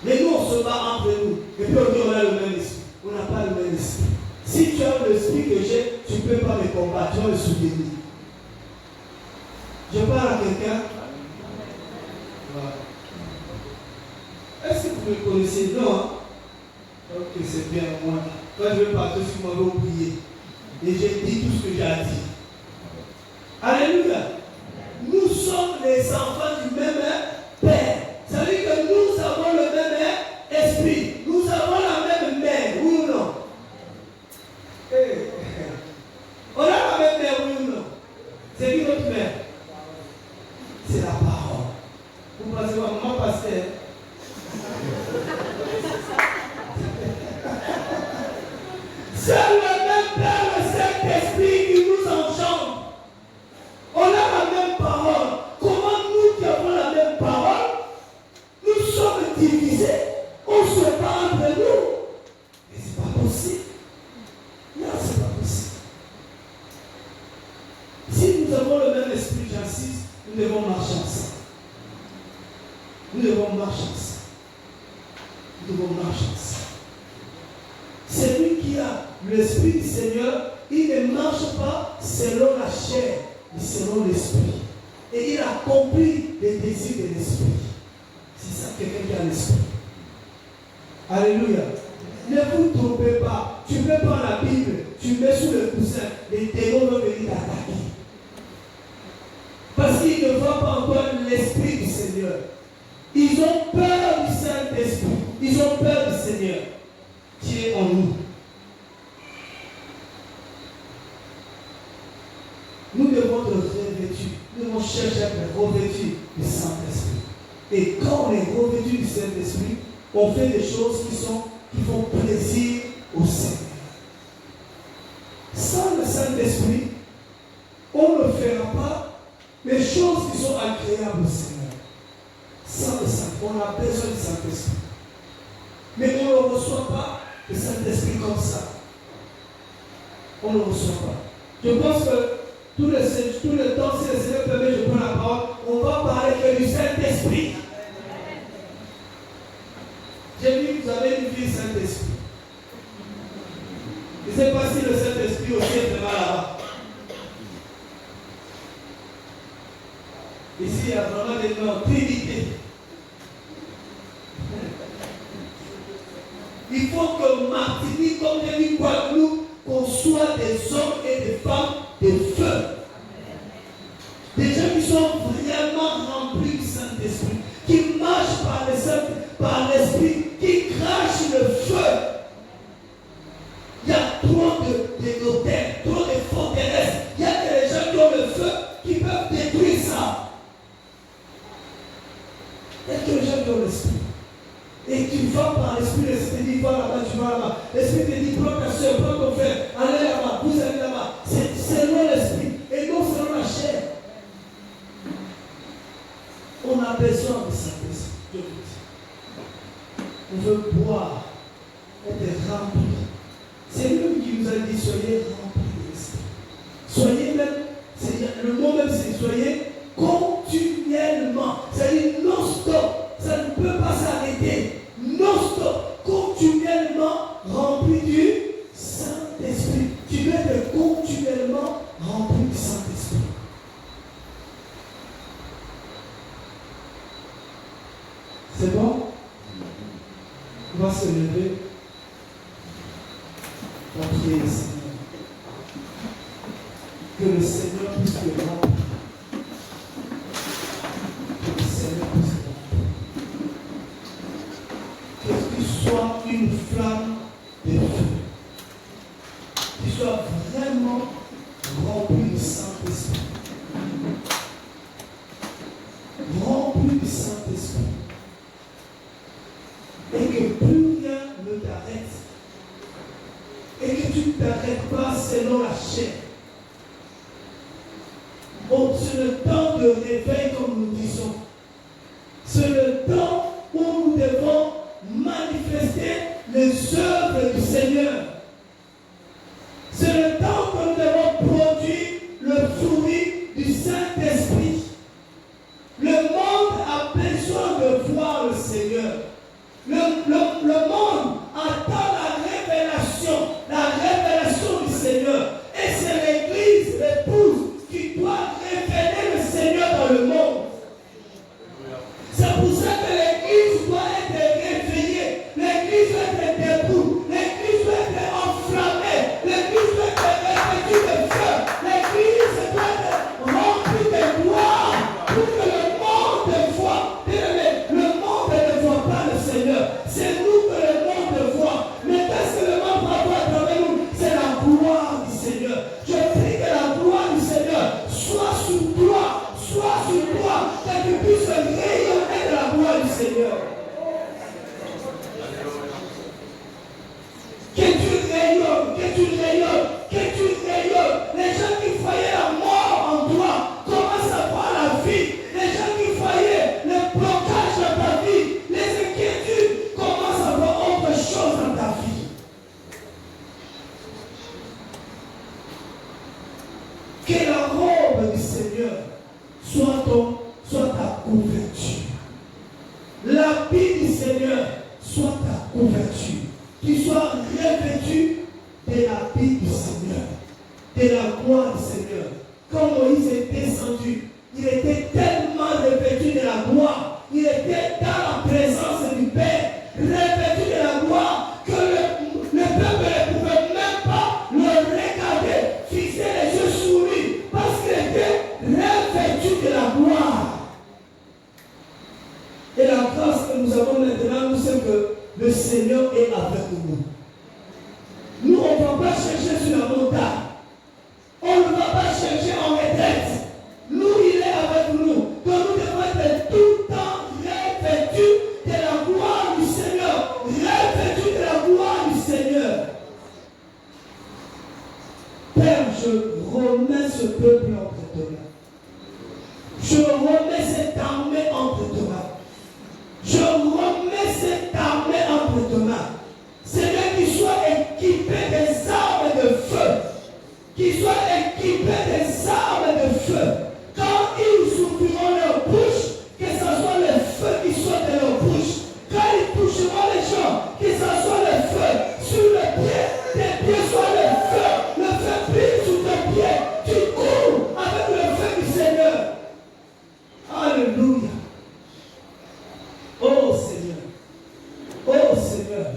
Mais nous, on se bat entre nous. Et puis on dit on a le même esprit. On n'a pas le même esprit. Si tu as l'esprit que j'ai, tu ne peux pas me combattre, tu vas me soutenir. Je parle à quelqu'un. Voilà. Est-ce que vous me connaissez? Non. Ok, c'est bien moi. Moi, je vais partir sur mon oublié. Et j'ai dit tout ce que j'ai à dire. Alléluia. Nous sommes les enfants du même Père. Ça veut dire que nous avons le même esprit. Nous avons la même mère, oui ou non? On a la même mère, oui ou non? C'est qui notre mère? C'est la parole. Vous pensez quoi? Maman pasteur. C'est le même Père, le Saint-Esprit qui nous engendre. On a la même parole. Comment nous qui avons la même parole, nous sommes divisés, on se bat entre nous? Mais c'est pas possible. Non, c'est pas possible. Si nous avons le même esprit, j'insiste, nous devons marcher ensemble. Nous devons marcher ensemble. qu'on marche ensemble. Celui qui a l'Esprit du Seigneur, il ne marche pas selon la chair, mais selon l'Esprit. Et il accomplit les désirs de l'Esprit. C'est ça quelqu'un qui a l'Esprit. Alléluia. Ne vous trompez pas. Tu mets pas la Bible, tu mets sous le coussin, les démons vont venir t'attaquer. Parce qu'ils ne voient pas encore l'Esprit du Seigneur. Ils ont peur du Saint-Esprit. Ils ont peur du Seigneur qui est en nous. Nous devons être revêtus. Nous devons chercher à être revêtus du Saint-Esprit. Et quand on est revêtu du Saint-Esprit, on fait des choses qui font plaisir au Seigneur. Sans le Saint-Esprit, on ne fera pas les choses qui sont agréables au Seigneur. Sans le Saint-Esprit, on a besoin du Saint-Esprit. Mais on ne reçoit pas le Saint-Esprit comme ça. On ne le reçoit pas. Je pense que tout le temps, si le Seigneur permet, je prends la parole, on va parler que du Saint-Esprit. J'ai vu que vous avez une vie Saint-Esprit. Je ne sais pas si le Saint-Esprit aussi est vraiment là-bas. Ici, il y a vraiment des noms, Trinité. Il faut que Martinique, comme j'ai dit, Guadeloupe, qu'on soit des hommes et des femmes de feu. Des gens qui sont vraiment remplis du Saint-Esprit, qui marchent par l'Esprit, qui crachent le feu. Il y a trop d'hôtels, trop de forteresses. Il y a des gens qui ont le feu qui peuvent détruire ça. Il y a des gens qui ont l'Esprit. Et tu vas par l'Esprit, l'Esprit dit va là-bas, tu vas là-bas. L'Esprit te dit prends ta soeur, prends ton frère, allez là-bas, vous allez là-bas. C'est selon l'Esprit et non selon la chair. On a besoin de Saint-Esprit. On veut boire, être rempli. C'est lui qui nous a dit soyez remplis de l'Esprit. Soyez même, le mot même c'est soyez continuellement. C'est-à-dire non-stop. Ça ne peut pas s'arrêter. Non-stop. Continuellement rempli du Saint-Esprit. Tu dois être continuellement rempli du Saint-Esprit. C'est bon? On va se lever. On va prier le Seigneur. Que le Seigneur puisse te remplir. Que le Seigneur puisse te remplir. Que tu sois une flamme de feu. Que tu sois vraiment rempli du Saint-Esprit. Rempli du Saint-Esprit. Et que plus rien ne t'arrête. Et que tu ne t'arrêtes pas selon la chair. Bon, c'est le temps de réveil, comme nous disons. C'est le temps où nous devons manifester les œuvres du Seigneur. C'est le temps où nous devons produire le fruit du Saint-Esprit. Le monde a besoin de voir le Seigneur. Le monde attend la révélation du Seigneur. Et c'est l'Église, l'épouse, qui doit révéler le Seigneur dans le monde. C'est pour ça que l'Église doit être réveillée. L'Église doit être debout. L'Église doit être enflammée. L'Église doit être revêtue de feu. L'Église doit être remplie de gloire pour que le monde voit. Le monde ne voit pas le Seigneur. C'est nous que le monde voit. Mais qu'est-ce que le monde va voir à travers nous? C'est la gloire du Seigneur. Je prie que la gloire du Seigneur soit sur toi, que tu puisses rayonner de la gloire du Seigneur. Que tu rayonnes. Les gens qui voyaient la mort en toi commencent à voir la vie. Les gens qui voyaient le blocage dans ta vie, les inquiétudes commencent à voir autre chose dans ta vie. Que la robe du Seigneur soit ta couverture. L'habit du Seigneur soit ta couverture. quand Moïse est descendu, il était tellement revêtu de la gloire, il était dans la présence du Père, revêtu de la gloire, que le peuple ne pouvait même pas le regarder, fixer les yeux sur lui, parce qu'il était revêtu de la gloire. Et la grâce que nous avons maintenant, nous savons que le Seigneur est avec nous. Nous, on ne va pas chercher sur la montagne. On ne va pas chercher en retraite. Nous, il est avec nous. Donc nous devons être tout le temps revêtus de la gloire du Seigneur. Revêtus de la gloire du Seigneur. Père, je remets ce peuple entre tes mains. Je remets cette armée entre tes mains. Je remets cette armée entre tes mains. Seigneur, qu'il soit équipé des armes de feu. Qu'il soit équipé des armes de feu. Quand ils ouvriront leur bouche, que ce soit le feu qui soit de leur bouche. Quand ils toucheront les gens, que ce soit le feu sur le pied. Tes pieds soient le feu brille sur tes pieds. Tu cours avec le feu du Seigneur. Alléluia. Oh Seigneur. Oh Seigneur.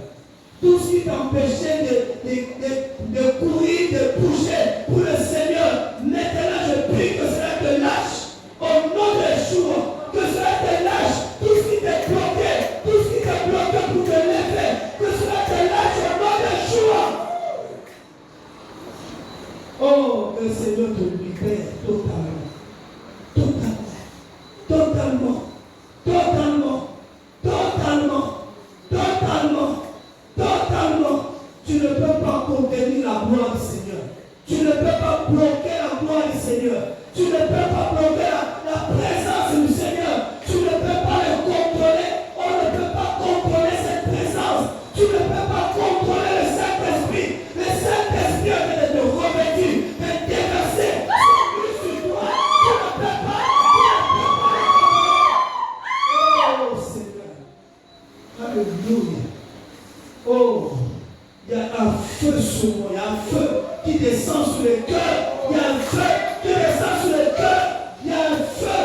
Tout ce qui t'empêchait de courir, de bouger pour le Seigneur, maintenant je prie que cela te lâche. Au nom de Yeshua, que cela te lâche. Tout ce qui t'est bloqué, tout ce qui t'est bloqué pour te lever, que cela te lâche au nom de Yeshua. Oh, que le Seigneur te libère totalement. Totalement. Totalement. Totalement. Totalement. Totalement. Tu ne peux pas contenir la gloire du Seigneur. Tu ne peux pas bloquer la gloire du Seigneur. Tu ne peux pas bloquer la présence du Seigneur. Tu ne peux pas le contrôler. On ne peut pas contrôler cette présence. Tu ne peux pas contrôler le Saint-Esprit. Le Saint-Esprit est de te revêtir, de déverser sur toi. Tu ne peux pas. Oh Seigneur. Alléluia. Oh, il y a un feu sur moi, il y a un feu qui descend sur le cœur, il y a un feu qui descend sur le cœur, il y a un feu.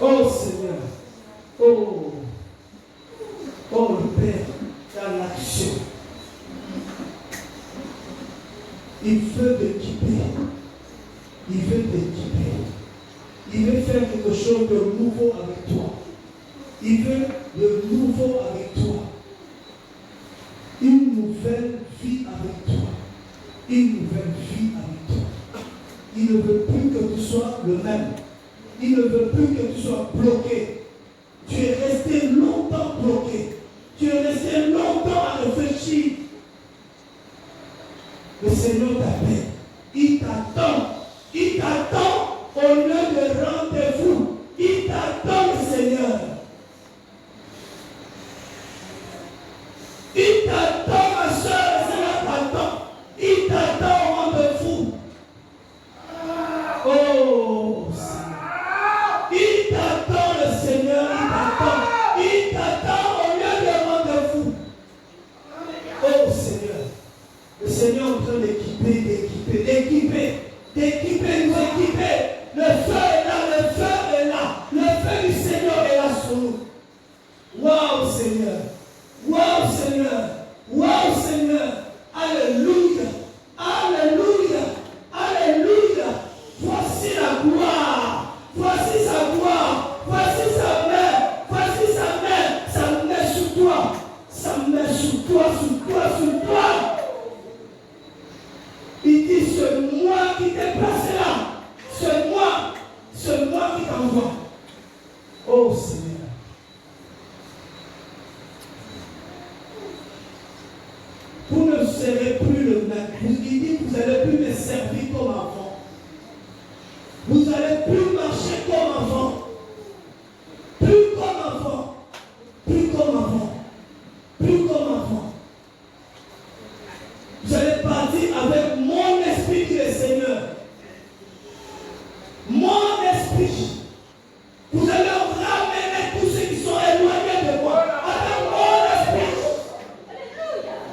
Oh Seigneur, oh le Père, dans l'action, il veut t'équiper, il veut t'équiper, il veut faire quelque chose de nouveau avec toi, il veut de nouveau avec toi. Une nouvelle vie avec toi. Une nouvelle vie avec toi. Il ne veut plus que tu sois le même. Il ne veut plus que tu sois bloqué. Tu es resté longtemps bloqué. Tu es resté longtemps à réfléchir. Le Seigneur t'appelle. Il t'attend. Il t'attend au lieu de rendez-vous. Il t'attend, le Seigneur. Il t'attend, ma soeur, le Seigneur t'attend. Il t'attend au rendez-vous. Oh, Seigneur. Il t'attend, le Seigneur, il t'attend. Il t'attend au lieu de rendez-vous. Oh, Seigneur. Le Seigneur est en train d'équiper, nous équiper. Le feu est là, le feu est là. Le feu du Seigneur est là sur nous. Waouh, Seigneur. Waouh Seigneur, waouh Seigneur, alléluia, alléluia, alléluia. Voici la gloire, voici sa gloire, voici sa main, sa main sur toi, sa main sur toi, sur toi, sur toi. Il dit, c'est moi qui t'ai placé là, c'est moi qui t'envoie. Oh Seigneur. Vous ne serez plus le même. Il dit, vous n'allez plus me servir comme enfant. Vous n'allez plus marcher comme enfant. Plus comme enfant. Plus comme enfant. Plus comme enfant. Vous allez partir avec mon esprit, dit le Seigneur. Mon esprit. Vous allez ramener tous ceux qui sont éloignés de moi. Avec mon esprit.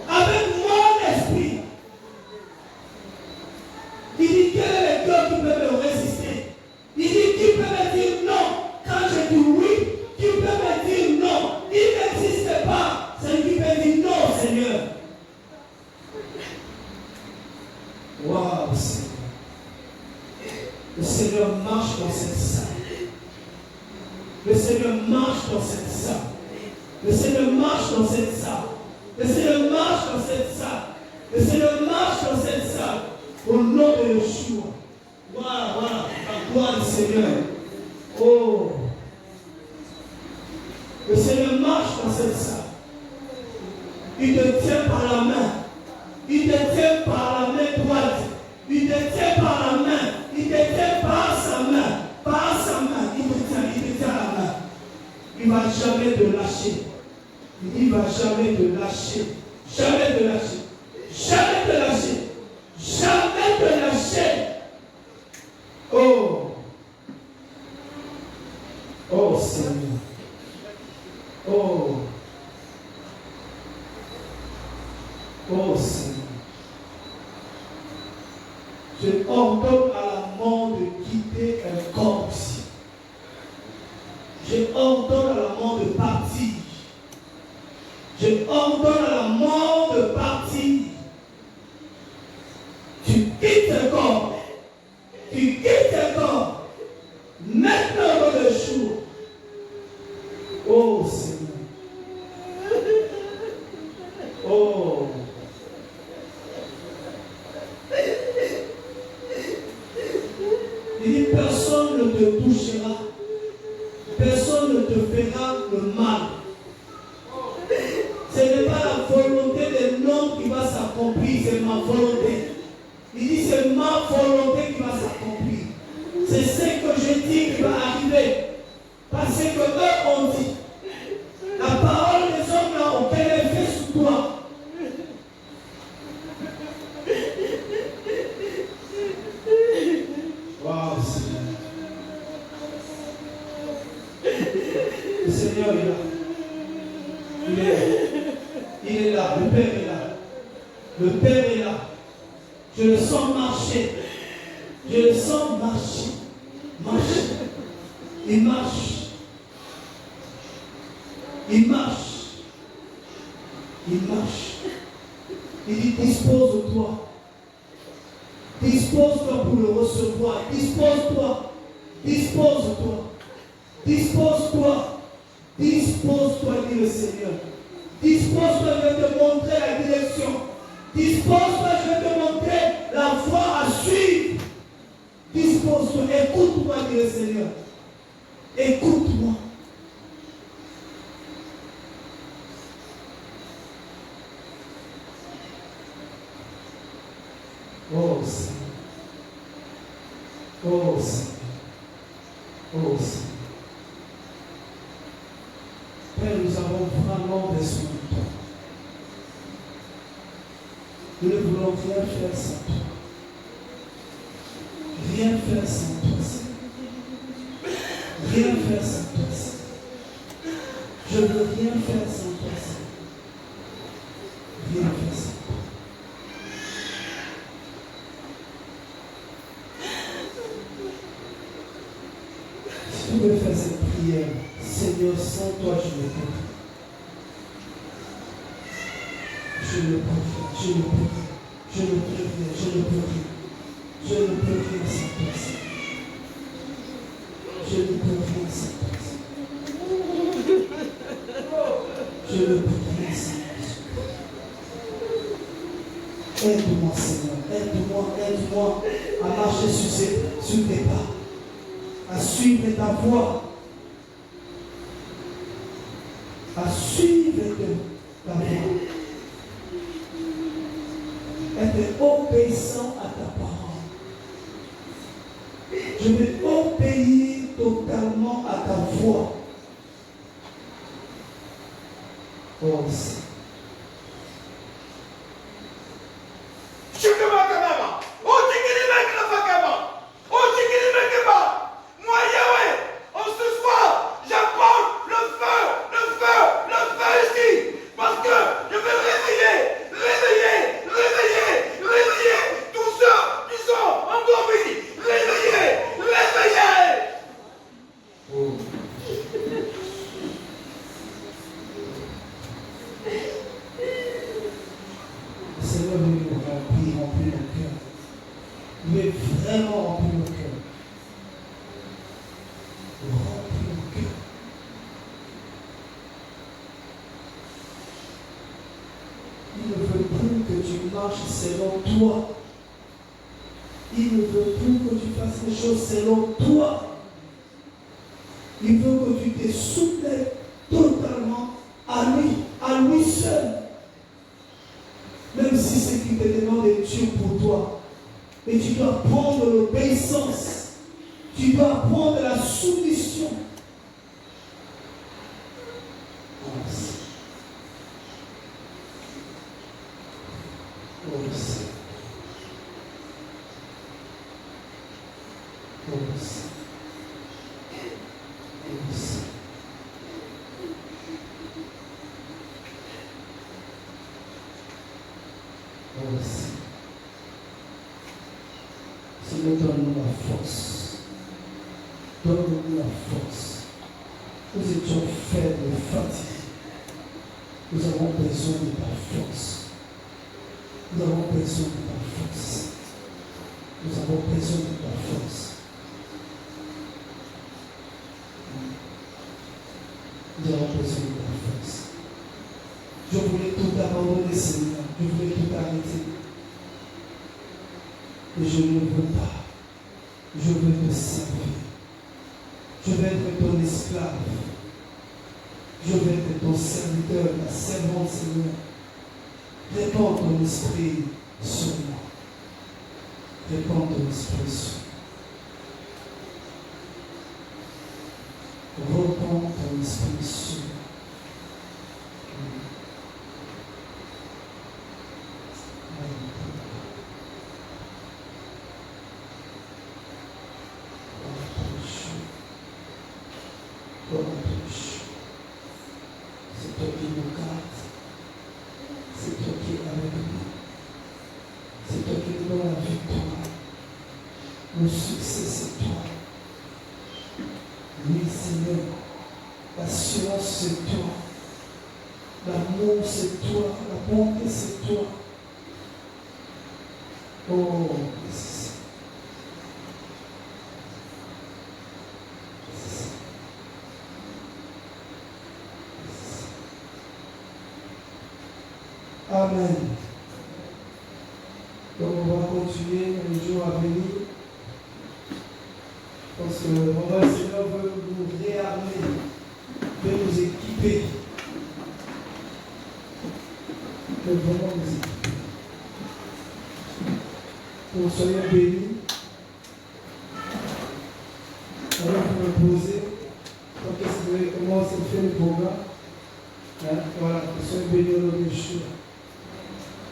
Avec mon esprit. Il dit quel est peut me résister? Il dit, qui peut me dire non? Quand je dis oui, qui peut me dire non? Il n'existe pas celui qui peut dire non, Seigneur. Waouh, Seigneur. Le Seigneur marche dans cette salle. Le Seigneur marche dans cette salle. Le Seigneur marche dans cette salle. Le Seigneur marche dans cette salle. Le Seigneur marche dans cette salle. Au nom de Yeshua. Voilà, la gloire du Seigneur. Oh. Le Seigneur marche dans cette salle. Il te tient par la main. Il te tient par la main droite. Il te tient par la main. Il te tient par sa main. Par sa main. Il te tient la main. Il ne va jamais te lâcher. Il ne va jamais te lâcher. Jamais te lâcher. Jamais te lâcher. Jamais te lâcher. Oh. Oh Seigneur. Oh. Oh Seigneur. Je ordonne à la mort de quitter un corps ici. Je ordonne à la mort de partir. Je ordonne à la mort de partir. Tu quittes un corps. Tu quittes un corps. Maintenant dans le jour. Oh Seigneur. Oh. Il dit personne ne te touchera. Personne ne te fera le mal. Ce n'est pas la volonté de l'homme qui va s'accomplir, c'est ma volonté. Il dit c'est ma volonté qui va s'accomplir. C'est ce que je dis qui va arriver. Parce que eux ont dit, la parole des hommes n'a aucun effet sur toi. Waouh, Seigneur. Le Seigneur est là. Il est là. Le Père est là. Le Père est là. Je le sens marcher. Je le sens marcher. Marcher. Il marche. Il marche. Il marche. Il dit dispose-toi. Dispose-toi pour le recevoir. Dispose-toi. Dispose-toi. Dispose-toi. Dispose-toi, dit le Seigneur. Dispose-toi, je vais te montrer la direction. Dispose-toi, je vais te montrer la voie à suivre. Dispose-toi. Écoute-moi, dit le Seigneur. Écoute-moi. Oh Seigneur. Oh Seigneur. Oh Seigneur. Père, nous avons vraiment besoin de toi. Nous ne voulons rien faire sans toi. Rien faire sans toi, Seigneur. Rien faire sans toi, Seigneur. Je ne veux rien faire sans toi, Seigneur. Rien faire sans toi. Si tu veux faire cette prière, Seigneur, sans toi, je ne peux pas. Je ne peux pas. Je ne peux pas. Je ne peux rien. Je ne peux rien. Je ne peux rien sans toi, Seigneur. Je ne peux rien sans toi, Seigneur. Je ne peux rien sans toi. Aide-moi, Seigneur. Aide-moi à marcher sur tes pas. À suivre ta voie. À suivre ta voie. Être obéissant à ta parole. Je vais obéir totalement à ta voix. Oh, Seigneur. Réveiller tous ceux qui sont endormis. Réveiller vraiment remplir nos cœurs. Remplir nos cœurs. Il ne veut plus que tu marches selon toi. Il ne veut plus que tu fasses les choses selon toi. Il veut que tu te soumets totalement à lui seul. Même si ce qu'il te demande est dur pour toi. Mais tu dois prendre l'obéissance. Tu dois prendre la soumission. Seigneur, donne-nous la force. Donne-nous la force. Nous étions faibles et fatigués. Nous avons besoin de ta force. Nous avons besoin de ta force. Nous avons besoin de ta force. Nous avons besoin de ta force. Je voulais tout abandonner, Seigneur. Je voulais tout arrêter. Et je ne veux pas. Je veux te servir. Je veux être ton esclave. Je veux être ton serviteur, ta servante, Seigneur. Répands ton esprit sur moi. Répands ton esprit sur moi. Répands ton esprit sur moi. C'est toi qui nous garde. C'est toi qui es avec nous. C'est toi qui nous donne la victoire. Le succès, c'est toi. Oui, Seigneur. L'assurance, c'est toi. L'amour, c'est toi. La bonté, c'est toi. Oh, merci. Amen. Donc on va continuer dans les jours à venir. Parce que le Seigneur veut nous réarmer, veut nous équiper. Veut vraiment nous équiper. Pour soyez bénis. On va vous poser. Donc qu'est-ce que comment c'est fait le programme? Hein? Voilà, soyez bénis au nom de Yeshua.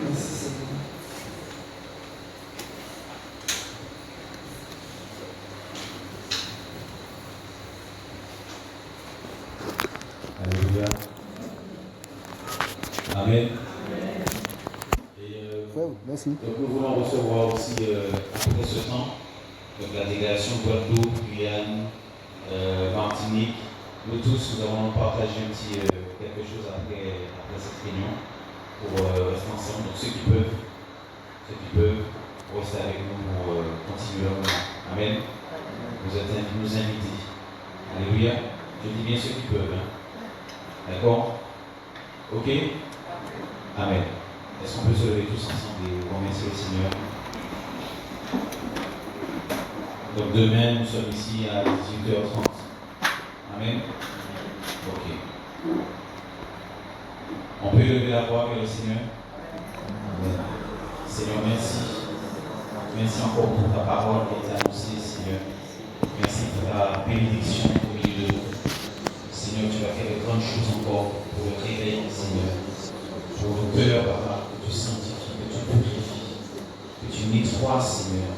Merci Seigneur. Alléluia. Amen. Merci. Donc nous voulons recevoir aussi, après ce temps, donc la délégation Guadeloupe, Guyane, Martinique. Nous tous, nous avons partagé un petit quelque chose après cette réunion pour rester ensemble. Donc ceux qui peuvent rester avec nous pour continuer leur moment. Amen. Vous êtes nous invités. Alléluia. Je dis bien ceux qui peuvent. Hein. D'accord? Ok? Amen. Est-ce qu'on peut se lever tous ensemble et remercier le Seigneur? Donc demain, nous sommes ici à 18h30. Amen. Ok. On peut lever la voix vers le Seigneur. Amen. Seigneur, merci. Merci encore pour ta parole qui est annoncée, Seigneur. Merci pour ta bénédiction au milieu de nous. Seigneur, tu vas faire de grandes choses encore pour le réveil, Seigneur. Pour le cœur, Papa, que tu sanctifies, que tu purifies, que tu nettoies, Seigneur,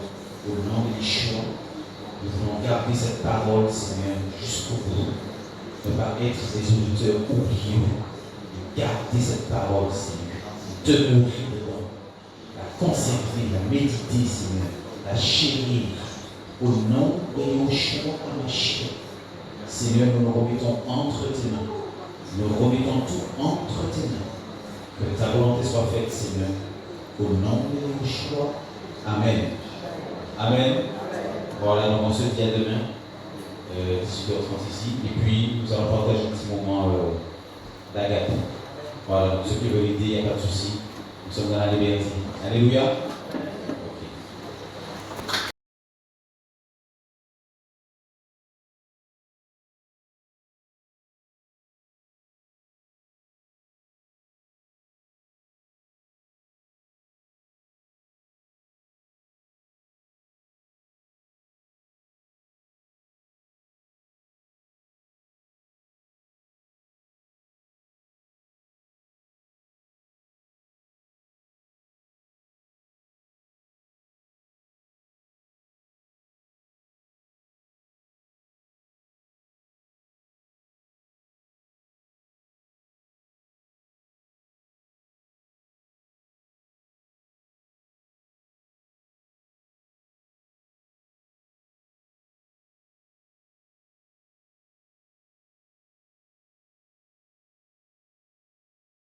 au nom de Yeshua. Nous voulons garder cette parole, Seigneur, jusqu'au bout. Ne pas être des auditeurs oubliés. Garder cette parole, Seigneur. Demeurer dedans. La conserver, la méditer, Seigneur. La chérir. Au nom de Yeshua HaMashiach. Seigneur, nous nous remettons entre tes mains. Nous remettons tout entre tes mains. Que ta volonté soit faite, Seigneur. Au nom de Yeshua. Amen. Amen. Voilà, donc on se dit à demain, 18h30 ici, et puis nous allons partager un petit moment d'agape. Voilà, donc ceux qui veulent aider, il n'y a pas de souci. Nous sommes dans la liberté. Alléluia.